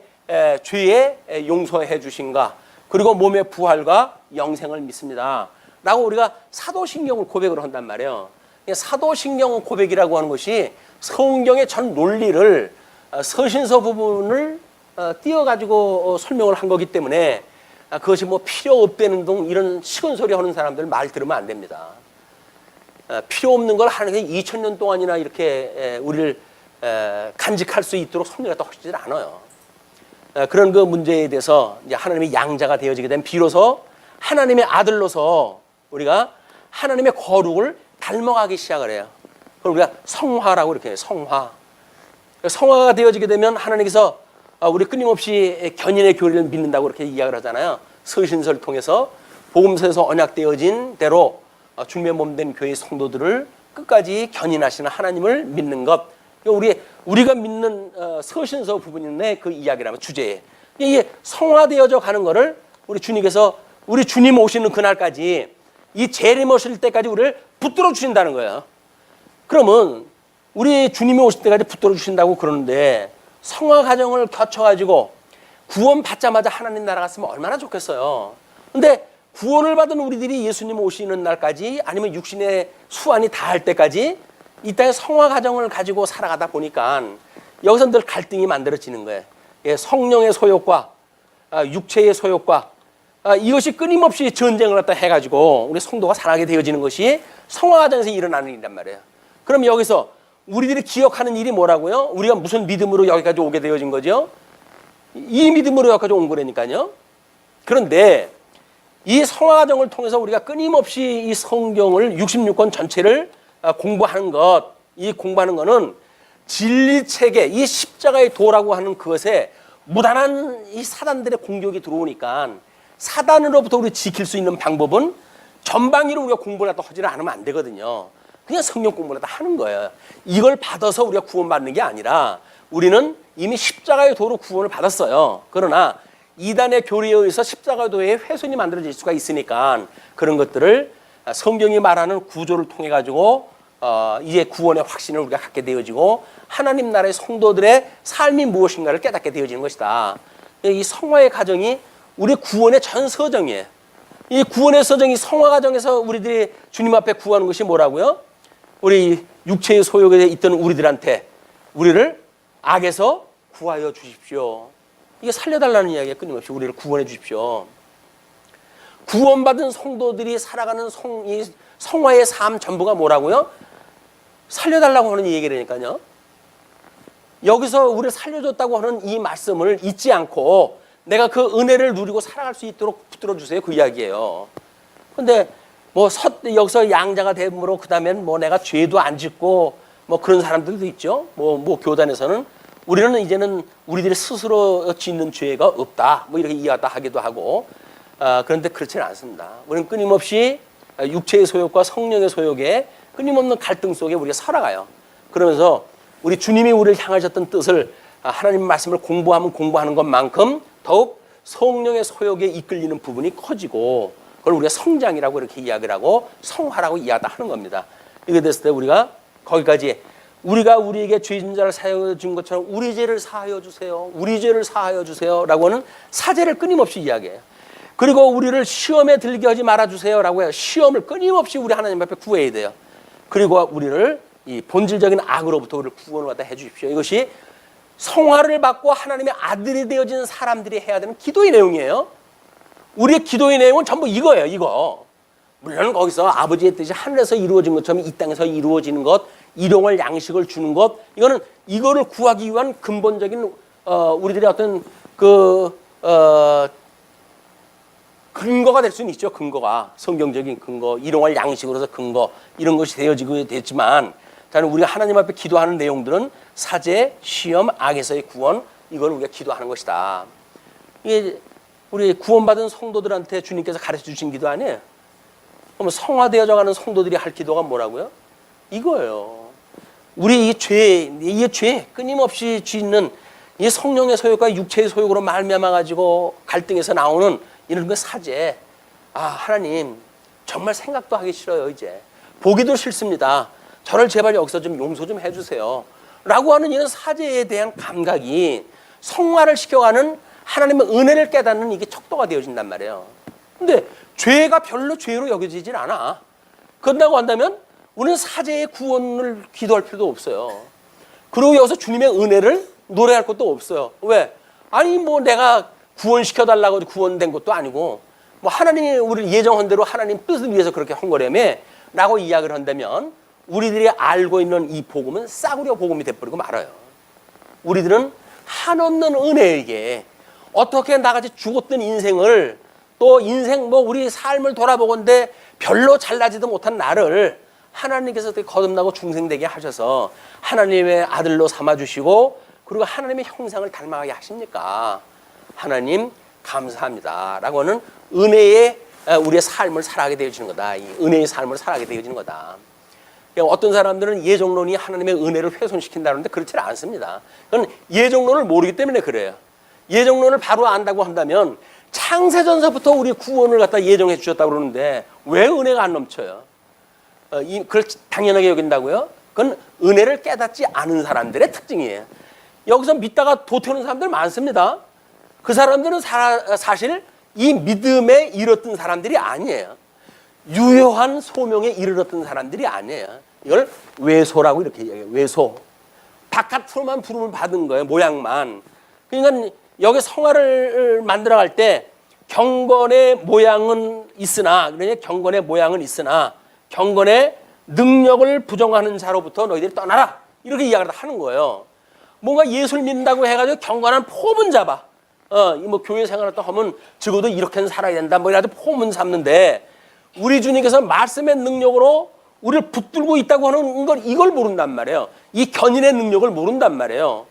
죄의 용서해 주신가 그리고 몸의 부활과 영생을 믿습니다. 라고 우리가 사도신경을 고백을 한단 말이에요. 사도신경 고백이라고 하는 것이 성경의 전 논리를 서신서 부분을 띄어가지고 설명을 한 거기 때문에 그것이 뭐 필요 없다는 등 이런 식은 소리 하는 사람들 말 들으면 안 됩니다. 필요 없는 걸 하는 게 2000년 동안이나 이렇게 우리를 간직할 수 있도록 섭리가 또 하시질 않아요. 그런 그 문제에 대해서 이제 하나님의 양자가 되어지게 되면 비로소 하나님의 아들로서 우리가 하나님의 거룩을 닮아가기 시작을 해요. 그걸 우리가 성화라고 이렇게 해요. 성화. 성화가 되어지게 되면 하나님께서 우리 끊임없이 견인의 교리를 믿는다고 이렇게 이야기를 하잖아요. 서신서를 통해서 복음서에서 언약되어진 대로 주님의 몸된 교회 성도들을 끝까지 견인하시는 하나님을 믿는 것. 우리가 믿는 서신서 부분인데 그 이야기라면 주제에 이게 성화되어져 가는 거를 우리 주님께서 우리 주님 오시는 그날까지 이 재림 오실 때까지 우리를 붙들어 주신다는 거예요. 그러면 우리 주님이 오실 때까지 붙들어 주신다고 그러는데 성화 과정을 거쳐가지고 구원 받자마자 하나님 나라 갔으면 얼마나 좋겠어요. 근데 구원을 받은 우리들이 예수님 오시는 날까지 아니면 육신의 수완이 다할 때까지 이 땅의 성화 과정을 가지고 살아가다 보니까 여기서 늘 갈등이 만들어지는 거예요. 성령의 소욕과 육체의 소욕과 이것이 끊임없이 전쟁을 갖다 해가지고 우리 성도가 살아가게 되어지는 것이 성화 과정에서 일어나는 일이란 말이에요. 그럼 여기서 우리들이 기억하는 일이 뭐라고요? 우리가 무슨 믿음으로 여기까지 오게 되어진 거죠? 이 믿음으로 여기까지 온 거라니까요. 그런데 이 성화 과정을 통해서 우리가 끊임없이 이 성경을 66권 전체를 공부하는 것, 이 공부하는 거는 진리체계, 이 십자가의 도라고 하는 그것에 무단한 이 사단들의 공격이 들어오니까 사단으로부터 우리 지킬 수 있는 방법은 전방위로 우리가 공부를 하지를 않으면 안 되거든요. 그냥 성경 공부를 다 하는 거예요. 이걸 받아서 우리가 구원받는 게 아니라 우리는 이미 십자가의 도로 구원을 받았어요. 그러나 이단의 교리에 의해서 십자가의 도에 훼손이 만들어질 수가 있으니까 그런 것들을 성경이 말하는 구조를 통해 가지고 이제 구원의 확신을 우리가 갖게 되어지고 하나님 나라의 성도들의 삶이 무엇인가를 깨닫게 되어지는 것이다. 이 성화의 과정이 우리 구원의 전 서정이에요. 이 구원의 서정이 성화 과정에서 우리들이 주님 앞에 구하는 것이 뭐라고요? 우리 육체의 소욕에 있던 우리들한테 우리를 악에서 구하여 주십시오. 이게 살려달라는 이야기에 끊임없이 우리를 구원해 주십시오. 구원받은 성도들이 살아가는 이 성화의 삶 전부가 뭐라고요? 살려달라고 하는 이 얘기라니까요. 여기서 우리를 살려줬다고 하는 이 말씀을 잊지 않고 내가 그 은혜를 누리고 살아갈 수 있도록 붙들어 주세요. 그 이야기예요. 근데 뭐 여기서 양자가 됨으로 그다음엔 뭐 내가 죄도 안 짓고 뭐 그런 사람들도 있죠. 뭐 교단에서는 우리는 이제는 우리들이 스스로 짓는 죄가 없다. 뭐 이렇게 이해하다 하기도 하고 그런데 그렇지는 않습니다. 우리는 끊임없이 육체의 소욕과 성령의 소욕에 끊임없는 갈등 속에 우리가 살아가요. 그러면서 우리 주님이 우리를 향하셨던 뜻을 하나님 말씀을 공부하면 공부하는 것만큼 더욱 성령의 소욕에 이끌리는 부분이 커지고 그걸 우리가 성장이라고 이렇게 이야기를 하고 성화라고 이해하다 하는 겁니다. 이게 됐을 때 우리가 거기까지 우리가 우리에게 죄진 자를 사하여 준 것처럼 우리 죄를 사하여 주세요. 우리 죄를 사하여 주세요. 라고 하는 사죄를 끊임없이 이야기해요. 그리고 우리를 시험에 들게 하지 말아주세요. 라고 해요. 시험을 끊임없이 우리 하나님 앞에 구해야 돼요. 그리고 우리를 이 본질적인 악으로부터 우리를 구원을 받아 해 주십시오. 이것이 성화를 받고 하나님의 아들이 되어진 사람들이 해야 되는 기도의 내용이에요. 우리의 기도의 내용은 전부 이거예요. 이거. 물론 거기서 아버지의 뜻이 하늘에서 이루어진 것처럼 이 땅에서 이루어지는 것, 일용할 양식을 주는 것, 이거를 구하기 위한 근본적인 우리들의 어떤 근거가 될 수는 있죠. 근거가 성경적인 근거, 일용할 양식으로서 근거 이런 것이 되어지고 됐지만, 저는 우리가 하나님 앞에 기도하는 내용들은 사제, 시험, 악에서의 구원, 이걸 우리가 기도하는 것이다. 이게 우리 구원받은 성도들한테 주님께서 가르쳐 주신 기도 아니에요? 그럼 성화되어져가는 성도들이 할 기도가 뭐라고요? 이거예요. 우리 이 죄 끊임없이 짓는 이 성령의 소욕과 육체의 소욕으로 말미암아 가지고 갈등에서 나오는 이런 거 사죄. 하나님 정말 생각도 하기 싫어요. 이제 보기도 싫습니다. 저를 제발 여기서 좀 용서 좀 해주세요. 라고 하는 이런 사죄에 대한 감각이 성화를 시켜가는 하나님의 은혜를 깨닫는 이게 척도가 되어진단 말이에요. 근데 죄가 별로 죄로 여겨지질 않아. 그런다고 한다면 우리는 사죄의 구원을 기도할 필요도 없어요. 그리고 여기서 주님의 은혜를 노래할 것도 없어요. 왜? 아니 뭐 내가 구원시켜달라고 구원된 것도 아니고 뭐 하나님이 우리를 예정한 대로 하나님 뜻을 위해서 그렇게 한 거라며 라고 이야기를 한다면 우리들이 알고 있는 이 복음은 싸구려 복음이 돼버리고 말아요. 우리들은 한없는 은혜에게 어떻게 나같이 죽었던 인생을 또 인생 뭐 우리 삶을 돌아보건대 별로 잘나지도 못한 나를 하나님께서 어떻게 거듭나고 중생되게 하셔서 하나님의 아들로 삼아주시고 그리고 하나님의 형상을 닮아가게 하십니까? 하나님 감사합니다 라고 하는 은혜의 우리의 삶을 살아가게 되어지는 거다. 이 은혜의 삶을 살아가게 되어지는 거다. 어떤 사람들은 예정론이 하나님의 은혜를 훼손시킨다는데 그렇지 않습니다. 그건 예정론을 모르기 때문에 그래요. 예정론을 바로 안다고 한다면 창세전서부터 우리 구원을 갖다 예정해 주셨다고 그러는데 왜 은혜가 안 넘쳐요? 그걸 당연하게 여긴다고요? 그건 은혜를 깨닫지 않은 사람들의 특징이에요. 여기서 믿다가 도태하는 사람들 많습니다. 그 사람들은 사실 이 믿음에 이르렀던 사람들이 아니에요. 유효한 소명에 이르렀던 사람들이 아니에요. 이걸 외소라고 이렇게 얘기해요. 외소. 바깥으로만 부름을 받은 거예요. 모양만. 그러니까 여기 성화를 만들어갈 때 경건의 모양은 있으나 경건의 능력을 부정하는 자로부터 너희들이 떠나라. 이렇게 이야기를 하는 거예요. 뭔가 예수를 믿는다고 해가지고 경건한 폼은 잡아. 뭐 교회 생활을 또 하면 적어도 이렇게는 살아야 된다. 뭐 이라도 폼은 잡는데 우리 주님께서 말씀의 능력으로 우리를 붙들고 있다고 하는 걸 이걸 모른단 말이에요. 이 견인의 능력을 모른단 말이에요.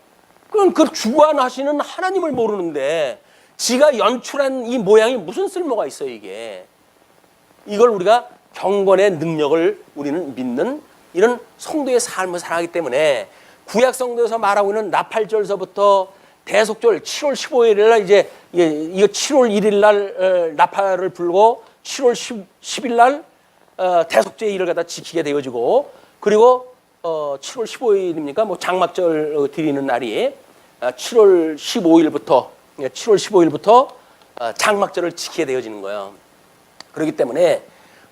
그건 그 주관하시는 하나님을 모르는데 지가 연출한 이 모양이 무슨 쓸모가 있어요, 이게. 이걸 우리가 경건의 능력을 우리는 믿는 이런 성도의 삶을 살아가기 때문에 구약 성도에서 말하고 있는 나팔절서부터 대속절 7월 15일 날 이제 이거 7월 1일 날 나팔을 불고 7월 10일 날 대속제일을 갖다 지키게 되어지고 그리고 7월 15일입니까? 뭐 장막절 드리는 날이 7월 15일부터 장막절을 지키게 되어지는 거예요. 그렇기 때문에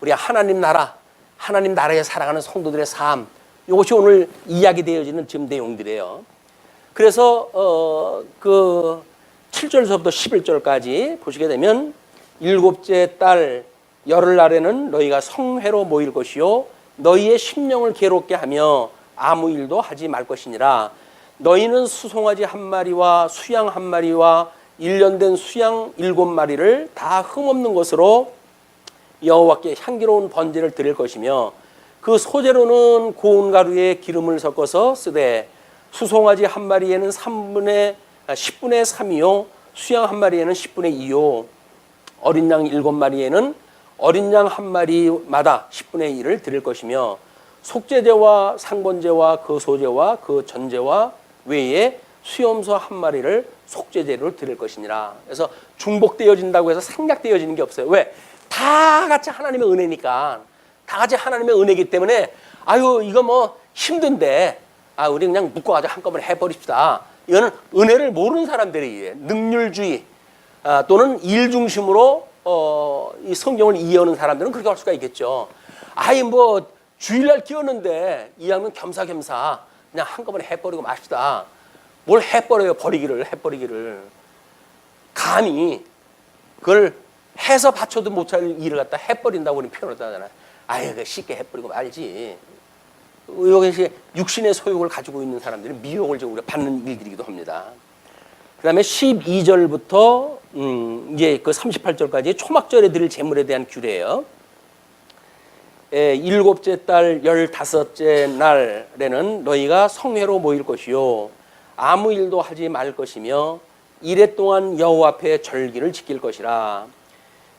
우리 하나님 나라에 살아가는 성도들의 삶, 이것이 오늘 이야기되어지는 지금 내용들이에요. 그래서 그 7절서부터 11절까지 보시게 되면 일곱째 달 열흘날에는 너희가 성회로 모일 것이요 너희의 심령을 괴롭게 하며 아무 일도 하지 말 것이니라. 너희는 수송아지 한 마리와 수양 한 마리와 1년 된 수양 7마리를 다 흠없는 것으로 여호와께 향기로운 번제를 드릴 것이며 그 소재로는 고운 가루에 기름을 섞어서 쓰되 수송아지 한 마리에는 10분의 3이요 수양 한 마리에는 10분의 2요 어린 양 7마리에는 어린 양 한 마리마다 10분의 1을 드릴 것이며 속죄제와 상번제와 그 소제와 그 전제와 외에 수염소 한 마리를 속죄제로 드릴 것이니라. 그래서 중복되어진다고 해서 생략되어지는 게 없어요. 왜? 다 같이 하나님의 은혜니까. 다 같이 하나님의 은혜이기 때문에 아유 이거 뭐 힘든데 우리 그냥 묶어가지고 한꺼번에 해버립시다. 이거는 은혜를 모르는 사람들이 능률주의 또는 일 중심으로 이 성경을 이해하는 사람들은 그렇게 할 수가 있겠죠. 뭐 주일날 끼웠는데 이왕이면 겸사겸사 그냥 한꺼번에 해버리고 맙시다. 뭘 해버려요? 해버리기를 감히 그걸 해서 바쳐도 못할 일을 갖다 해버린다고 우리 표현을 하잖아요. 아예 쉽게 해버리고 말지. 이것이 육신의 소욕을 가지고 있는 사람들은 미혹을 좀 우리가 받는 일들이기도 합니다. 그 다음에 12절부터 이제 그 38절까지 초막절에 드릴 제물에 대한 규례예요. 7째 달 15째 날에는 너희가 성회로 모일 것이요 아무 일도 하지 말 것이며 이래 동안 여호와 앞에 절기를 지킬 것이라.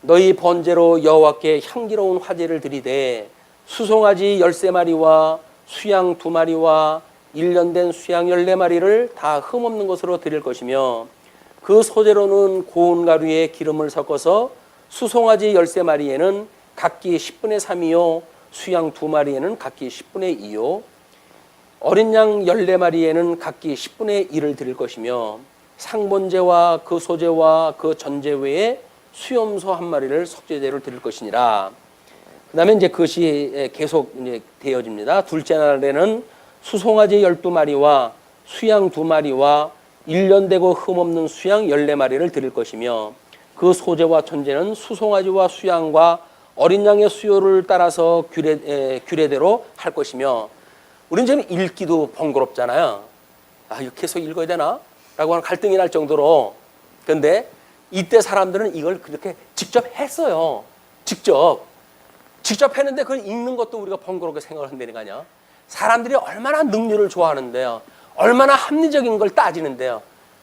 너희 번제로 여호와께 향기로운 화제를 드리되 수송아지 13마리와 수양 2마리와 1년 된 수양 14마리를 다 흠없는 것으로 드릴 것이며 그 소재로는 고운 가루에 기름을 섞어서 수송아지 13마리에는 각기 10분의 3이요 수양 2마리에는 각기 10분의 2요 어린 양 14마리에는 각기 10분의 1을 드릴 것이며 상번제와 그 소제와 그 전제 외에 수염소 1마리를 속죄제로 드릴 것이니라. 그 다음에 이제 그것이 계속 이제 되어집니다. 둘째 날에는 수송아지 12마리와 수양 2마리와 1년 되고 흠없는 수양 14마리를 드릴 것이며 그 소제와 전제는 수송아지와 수양과 어린 양의 수요를 따라서 규례대로 할 것이며. 우리는 지금 읽기도 번거롭잖아요. 이거 계속 읽어야 되나? 라고 하는 갈등이 날 정도로. 그런데 이때 사람들은 이걸 그렇게 직접 했어요. 직접 했는데 그걸 읽는 것도 우리가 번거롭게 생각을 한다는 거 아니야. 사람들이 얼마나 능률을 좋아하는데요. 얼마나 합리적인 걸 따지는데요.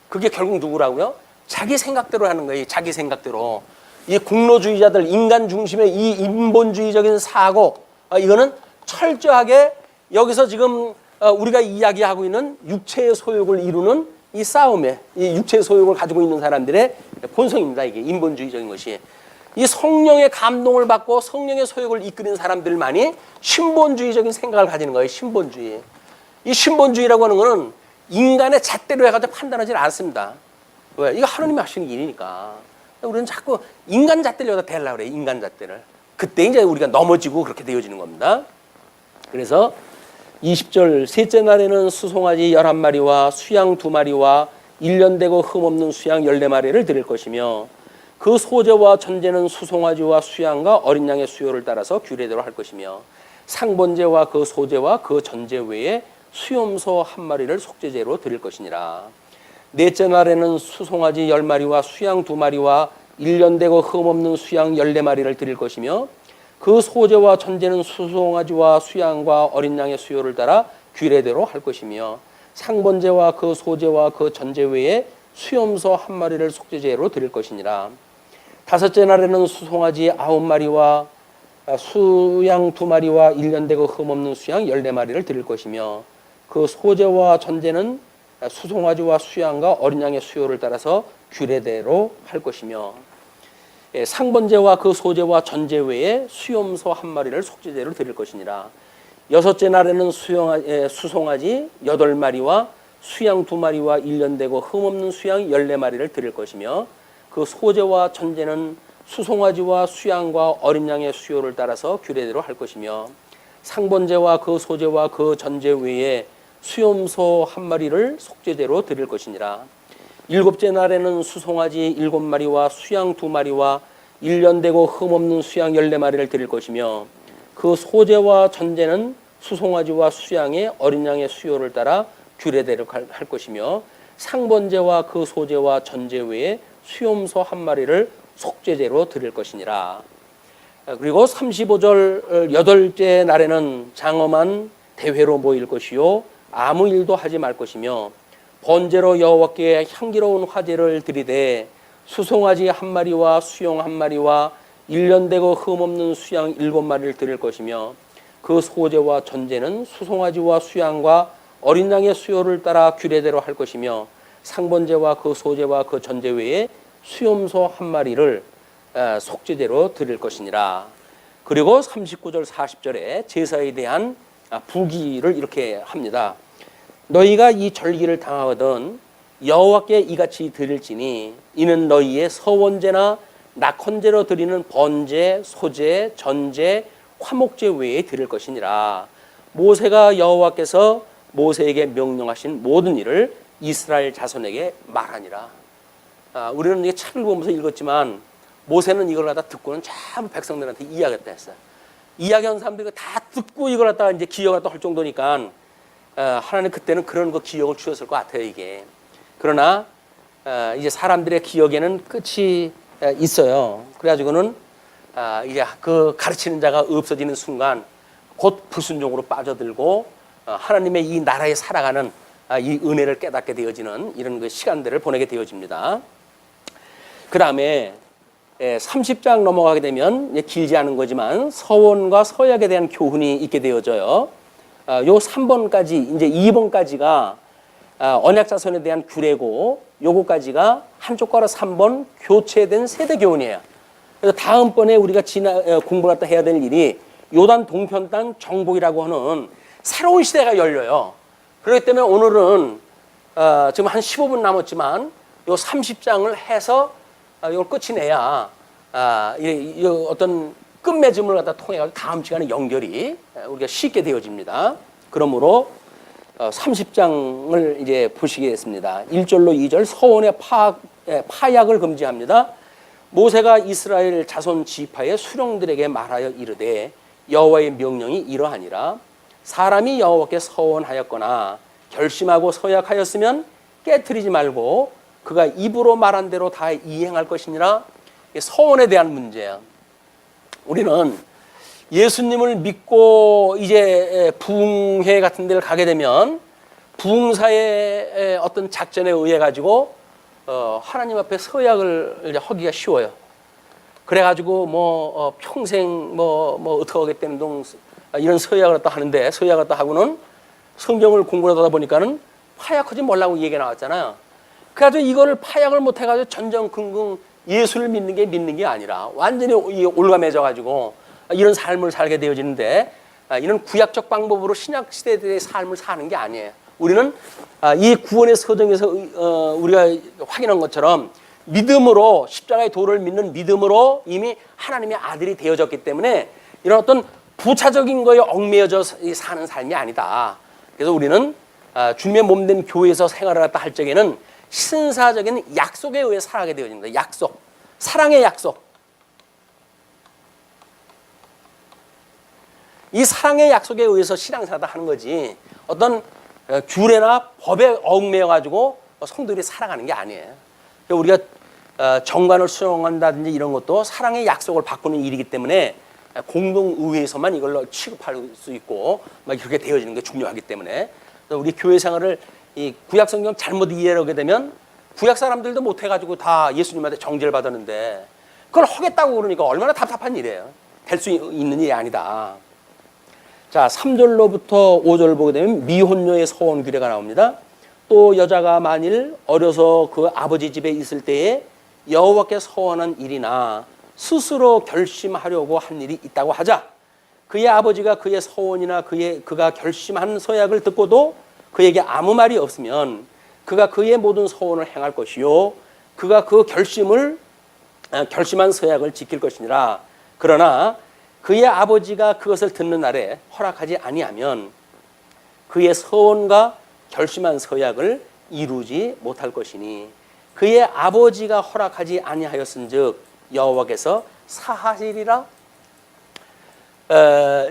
그게 결국 누구라고요? 자기 생각대로 하는 거예요. 자기 생각대로. 이 국로주의자들, 인간 중심의 이 인본주의적인 사고, 이거는 철저하게 여기서 지금 우리가 이야기하고 있는 육체의 소욕을 이루는 이 싸움에, 이 육체의 소욕을 가지고 있는 사람들의 본성입니다. 이게 인본주의적인 것이. 이 성령의 감동을 받고 성령의 소욕을 이끄는 사람들만이 신본주의적인 생각을 가지는 거예요. 신본주의. 이 신본주의라고 하는 거는 인간의 잣대로 해가지고 판단하지 않습니다. 왜? 이거 하나님이 하시는 일이니까. 우리는 자꾸 인간 잣대를 여기다 대려고 그래요. 인간 잣대를. 그때 이제 우리가 넘어지고 그렇게 되어지는 겁니다. 그래서 20절 셋째 날에는 수송아지 11마리와 수양 2마리와 1년 되고 흠없는 수양 14마리를 드릴 것이며 그 소제와 전제는 수송아지와 수양과 어린 양의 수요를 따라서 규례대로 할 것이며 상번제와 그 소제와 그 전제 외에 수염소 1마리를 속죄제로 드릴 것이니라. 넷째 날에는 수송아지 10마리와 수양 2마리와 1년 되고 흠없는 수양 14마리를 드릴 것이며 그 소제와 전제는 수송아지와 수양과 어린 양의 수요를 따라 규례대로 할 것이며 상번제와 그 소제와 그 전제 외에 수염소 1마리를 속죄제로 드릴 것이니라. 다섯째 날에는 수송아지 9마리와 수양 2마리와 1년 되고 흠없는 수양 14마리를 드릴 것이며 그 소제와 전제는 수송아지와 수양과 어린 양의 수요를 따라서 규례대로 할 것이며 상번제와 그 소제와 전제 외에 수염소 1마리를 속죄제로 드릴 것이니라. 여섯째 날에는 수송아지 8마리와 수양 2마리와 1년 되고 흠없는 수양 14마리를 드릴 것이며 그 소제와 전제는 수송아지와 수양과 어린 양의 수요를 따라서 규례대로 할 것이며 상번제와 그 소제와 그 전제 외에 수염소 1마리를 속죄제로 드릴 것이니라. 일곱째 날에는 수송아지 7마리와 수양 2마리와 1년 되고 흠없는 수양 14마리를 드릴 것이며 그 소제와 전제는 수송아지와 수양의 어린 양의 수요를 따라 규례대로 할 것이며 상번제와 그 소제와 전제 외에 수염소 1마리를 속죄제로 드릴 것이니라. 그리고 35절 8째 날에는 장엄한 대회로 모일 것이요 아무 일도 하지 말 것이며 번제로 여호와께 향기로운 화제를 드리되 수송아지 1마리와 수용 1마리와 1년 되고 흠없는 수양 7마리를 드릴 것이며 그 소제와 전제는 수송아지와 수양과 어린 양의 수요를 따라 규례대로 할 것이며 상번제와 그 소제와 그 전제 외에 수염소 1마리를 속죄제로 드릴 것이니라. 그리고 39절 40절에 제사에 대한 부기를 이렇게 합니다. 너희가 이 절기를 당하거든 여호와께 이같이 드릴지니 이는 너희의 서원제나 낙헌제로 드리는 번제, 소제, 전제, 화목제 외에 드릴 것이니라. 모세가 여호와께서 모세에게 명령하신 모든 일을 이스라엘 자손에게 말하니라. 우리는 이게 책을 보면서 읽었지만 모세는 이걸 갖다 듣고는 전부 백성들한테 이야기했다 했어요. 이야기한 사람들이 다 듣고 이걸 갖다가 이제 기억을 할 정도니까 하나님 그때는 그런 거 기억을 주셨을 것 같아요, 이게. 그러나 이제 사람들의 기억에는 끝이 있어요. 그래가지고는 이제 그 가르치는 자가 없어지는 순간 곧 불순종으로 빠져들고 하나님의 이 나라에 살아가는 이 은혜를 깨닫게 되어지는 이런 그 시간들을 보내게 되어집니다. 그 다음에 30장 넘어가게 되면 길지 않은 거지만 서원과 서약에 대한 교훈이 있게 되어져요. 요 3번까지 이제 2번까지가 언약자손에 대한 규례고 요거까지가 한쪽가로 3번 교체된 세대 교훈이에요. 그래서 다음번에 우리가 공부를 갖다 해야 될 일이 요단 동편 땅 정복이라고 하는 새로운 시대가 열려요. 그렇기 때문에 오늘은 지금 한 15분 남았지만 요 30장을 해서 이걸 끝이 내야 이 어떤 끝맺음을 갖다 통해 다음 시간에 연결이 우리가 쉽게 되어집니다. 그러므로 30장을 이제 보시겠습니다. 1절로 2절 서원의 파약을 금지합니다. 모세가 이스라엘 자손 지파의 수령들에게 말하여 이르되 여호와의 명령이 이러하니라. 사람이 여호와께 서원하였거나 결심하고 서약하였으면 깨트리지 말고 그가 입으로 말한 대로 다 이행할 것이니라. 서원에 대한 문제야. 우리는 예수님을 믿고 이제 부흥회 같은 데를 가게 되면 부흥사의 어떤 작전에 의해 가지고 하나님 앞에 서약을 하기가 쉬워요. 그래가지고 평생 어떻게 하겠다는 이런 서약을 또 하는데 서약을 또 하고는 성경을 공부를 하다 보니까는 파약하지 말라고 얘기가 나왔잖아요. 그래가지고 이거를 파약을 못해가지고 전전긍긍 예수를 믿는 게 아니라 완전히 올가매져가지고 이런 삶을 살게 되어지는데 이런 구약적 방법으로 신약 시대의 삶을 사는 게 아니에요. 우리는 이 구원의 서정에서 우리가 확인한 것처럼 믿음으로 십자가의 도를 믿는 믿음으로 이미 하나님의 아들이 되어졌기 때문에 이런 어떤 부차적인 거에 얽매여져 사는 삶이 아니다. 그래서 우리는 주님의 몸된 교회에서 생활을 했다 할 적에는 신사적인 약속에 의해 살아가게 되어집니다. 약속, 사랑의 약속. 이 사랑의 약속에 의해서 신앙생활을 하는 거지 어떤 규례나 법에 얽매여 가지고 성도들이 살아가는 게 아니에요. 우리가 정관을 수용한다든지 이런 것도 사랑의 약속을 바꾸는 일이기 때문에 공동의회에서만 이걸 취급할 수 있고 막 이렇게 되어지는 게 중요하기 때문에 우리 교회 생활을 이 구약 성경 잘못 이해하게 되면 구약 사람들도 못 해가지고 다 예수님한테 정죄를 받았는데 그걸 하겠다고 그러니까 얼마나 답답한 일이에요. 될 수 있는 일이 아니다. 자, 3절로부터 5절 보게 되면 미혼녀의 서원 규례가 나옵니다. 또 여자가 만일 어려서 그 아버지 집에 있을 때에 여호와께 서원한 일이나 스스로 결심하려고 한 일이 있다고 하자. 그의 아버지가 그의 서원이나 그가 결심한 서약을 듣고도 그에게 아무 말이 없으면 그가 그의 모든 서원을 행할 것이요 그가 그 결심한 서약을 지킬 것이니라. 그러나 그의 아버지가 그것을 듣는 날에 허락하지 아니하면 그의 서원과 결심한 서약을 이루지 못할 것이니 그의 아버지가 허락하지 아니하였은즉 여호와께서 사하시리라.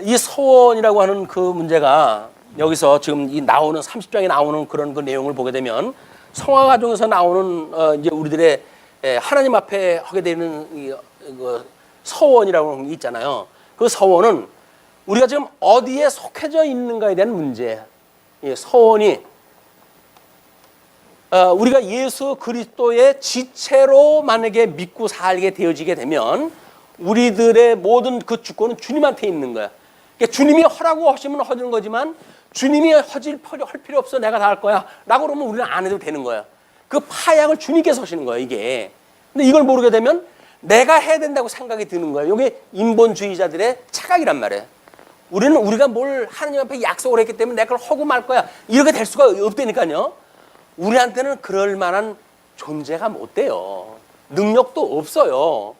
이 서원이라고 하는 그 문제가 여기서 지금 이 나오는 30장에 나오는 그런 그 내용을 보게 되면 성화 가정에서 나오는 이제 우리들의 하나님 앞에 하게 되는 이 서원이라고 하는 게 있잖아요. 그 서원은 우리가 지금 어디에 속해져 있는가에 대한 문제예요. 이 서원이 우리가 예수 그리스도의 지체로 만약에 믿고 살게 되어지게 되면 우리들의 모든 그 주권은 주님한테 있는 거야. 그러니까 주님이 하라고 하시면 하는 거지만 주님이 할 필요 없어 내가 다 할 거야 라고 그러면 우리는 안 해도 되는 거야. 그 파약을 주님께서 하시는 거야 이게. 근데 이걸 모르게 되면 내가 해야 된다고 생각이 드는 거야. 이게 인본주의자들의 착각이란 말이에요. 우리가 뭘 하나님 앞에 약속을 했기 때문에 내가 그걸 하고 말 거야 이렇게 될 수가 없다니까요. 우리한테는 그럴 만한 존재가 못 돼요. 능력도 없어요.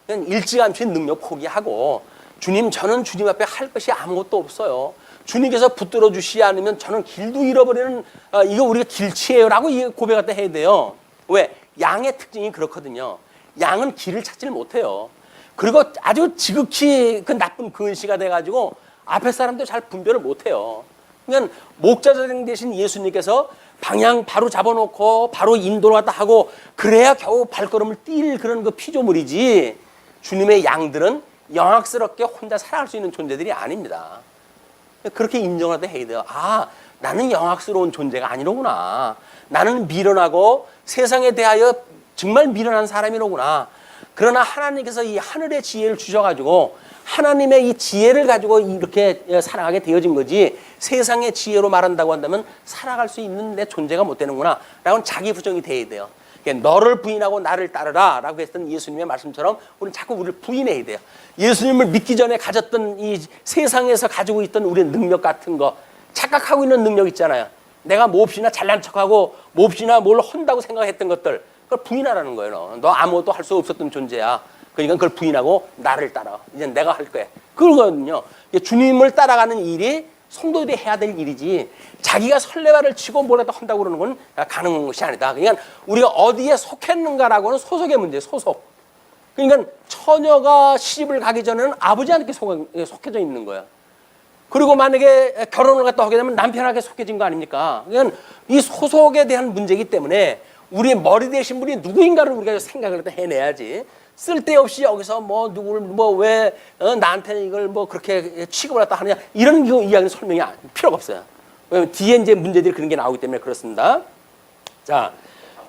그냥 일찌감치 능력 포기하고 주님 저는 주님 앞에 할 것이 아무것도 없어요. 주님께서 붙들어 주시지 않으면 저는 길도 잃어버리는 이거 우리가 길치예요 라고 고백 갖다 해야 돼요. 왜? 양의 특징이 그렇거든요. 양은 길을 찾지를 못해요. 그리고 아주 지극히 그 나쁜 근시가 돼가지고 앞에 사람도 잘 분별을 못해요. 그러니까 목자장 대신 예수님께서 방향 바로 잡아놓고 바로 인도를 갖다 하고 그래야 겨우 발걸음을 뛸 그런 그 피조물이지, 주님의 양들은 영악스럽게 혼자 살아갈 수 있는 존재들이 아닙니다. 그렇게 인정을 하다 해야 돼요. 아, 나는 영악스러운 존재가 아니로구나. 나는 미련하고 세상에 대하여 정말 미련한 사람이로구나. 그러나 하나님께서 이 하늘의 지혜를 주셔가지고 하나님의 이 지혜를 가지고 이렇게 살아가게 되어진 거지, 세상의 지혜로 말한다고 한다면 살아갈 수 있는 내 존재가 못 되는구나 라고는 자기 부정이 돼야 돼요. 너를 부인하고 나를 따르라 라고 했던 예수님의 말씀처럼 우리는 자꾸 우리를 부인해야 돼요. 예수님을 믿기 전에 가졌던 이 세상에서 가지고 있던 우리의 능력 같은 거, 착각하고 있는 능력 있잖아요. 내가 몹시나 잘난 척하고 몹시나 뭘 한다고 생각했던 것들, 그걸 부인하라는 거예요. 너 아무것도 할 수 없었던 존재야. 그러니까 그걸 부인하고 나를 따라. 이제 내가 할 거야. 그거거든요. 주님을 따라가는 일이 성도들이 해야 될 일이지, 자기가 설레발을 치고 뭐라도 한다고 그러는 건 가능한 것이 아니다. 그러니까 우리가 어디에 속했는가라고는 소속의 문제예요. 소속. 그러니까 처녀가 시집을 가기 전에는 아버지한테 속해져 있는 거야. 그리고 만약에 결혼을 갖다 하게 되면 남편에게 속해진 거 아닙니까? 그러니까 이 소속에 대한 문제이기 때문에 우리의 머리 대신 분이 누구인가를 우리가 생각을 해내야지, 쓸데없이 여기서 뭐 누구를 뭐 왜 나한테 이걸 뭐 그렇게 취급을 갖다 하느냐, 이런 이야기는 설명이 필요가 없어요. 왜냐면 뒤에 이제 문제들이 그런 게 나오기 때문에 그렇습니다. 자,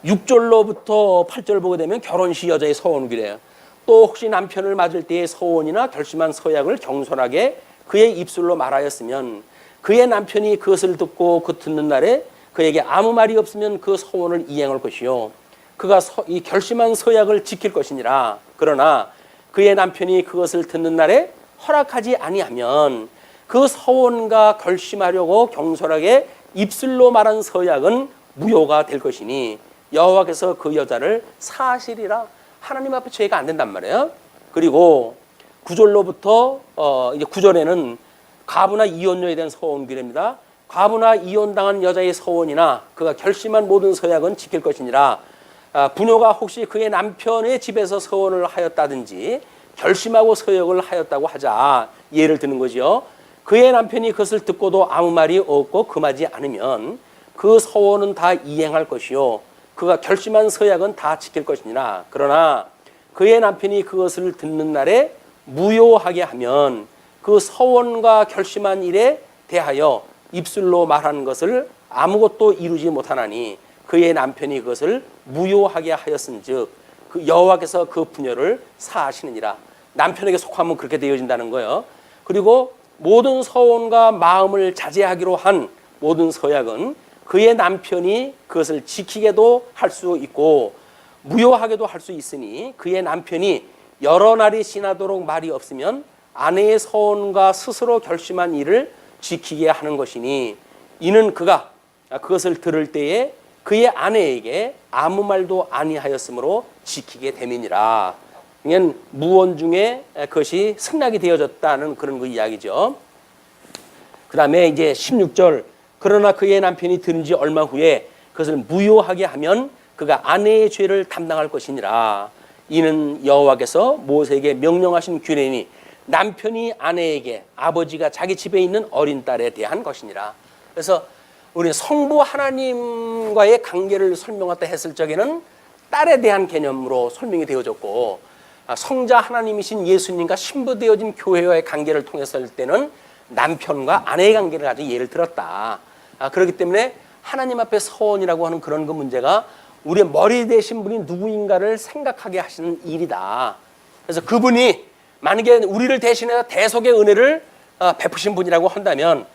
6절로부터 8절 보게 되면 결혼 시 여자의 서원기래요. 또 혹시 남편을 맞을 때의 서원이나 결심한 서약을 경솔하게 그의 입술로 말하였으면 그의 남편이 그것을 듣고 그 듣는 날에 그에게 아무 말이 없으면 그 서원을 이행할 것이요, 그가 이 결심한 서약을 지킬 것이니라. 그러나 그의 남편이 그것을 듣는 날에 허락하지 아니하면 그 서원과 결심하려고 경솔하게 입술로 말한 서약은 무효가 될 것이니 여호와께서 그 여자를 사하시리라. 하나님 앞에 죄가 안 된단 말이에요. 그리고 9절로부터 이제 9절에는 과부나 이혼녀에 대한 서원규례입니다. 과부나 이혼당한 여자의 서원이나 그가 결심한 모든 서약은 지킬 것이니라. 부녀가 혹시 그의 남편의 집에서 서원을 하였다든지 결심하고 서약을 하였다고 하자, 예를 드는 거죠. 그의 남편이 그것을 듣고도 아무 말이 없고 금하지 않으면 그 서원은 다 이행할 것이요, 그가 결심한 서약은 다 지킬 것이니라. 그러나 그의 남편이 그것을 듣는 날에 무효하게 하면 그 서원과 결심한 일에 대하여 입술로 말하는 것을 아무것도 이루지 못하나니 그의 남편이 그것을 무효하게 하였은즉 그 여호와께서 그 부녀를 사하시느니라. 남편에게 속하면 그렇게 되어진다는 거예요. 그리고 모든 서원과 마음을 자제하기로 한 모든 서약은 그의 남편이 그것을 지키게도 할 수 있고 무효하게도 할 수 있으니 그의 남편이 여러 날이 지나도록 말이 없으면 아내의 서원과 스스로 결심한 일을 지키게 하는 것이니 이는 그가 그것을 들을 때에 그의 아내에게 아무 말도 아니하였으므로 지키게 됨이니라. 그러니까 무언 중에 그것이 승낙이 되어졌다는 그런 그 이야기죠. 그 다음에 이제 16절, 그러나 그의 남편이 들은 지 얼마 후에 그것을 무효하게 하면 그가 아내의 죄를 담당할 것이니라. 이는 여호와께서 모세에게 명령하신 규례니 남편이 아내에게 아버지가 자기 집에 있는 어린 딸에 대한 것이니라. 그래서 우리 성부 하나님과의 관계를 설명하다 했을 적에는 딸에 대한 개념으로 설명이 되어졌고, 성자 하나님이신 예수님과 신부되어진 교회와의 관계를 통해서 할 때는 남편과 아내의 관계를 가지고 예를 들었다. 그렇기 때문에 하나님 앞에 서원이라고 하는 그런 그 문제가 우리의 머리 대신 분이 누구인가를 생각하게 하시는 일이다. 그래서 그분이 만약에 우리를 대신해서 대속의 은혜를 베푸신 분이라고 한다면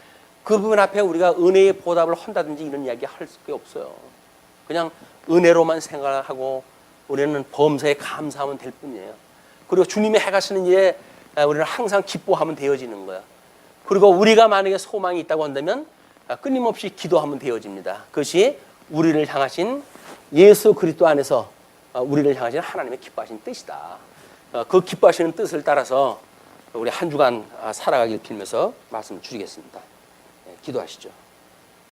그분 앞에 우리가 은혜의 보답을 한다든지 이런 이야기 할 수가 없어요. 그냥 은혜로만 생각하고 우리는 범사에 감사하면 될 뿐이에요. 그리고 주님이 해가시는 일에 우리는 항상 기뻐하면 되어지는 거야. 그리고 우리가 만약에 소망이 있다고 한다면 끊임없이 기도하면 되어집니다. 그것이 우리를 향하신 예수 그리스도 안에서 우리를 향하신 하나님의 기뻐하신 뜻이다. 그 기뻐하시는 뜻을 따라서 우리 한 주간 살아가길 빌면서 말씀 드리겠습니다. 기도하시죠.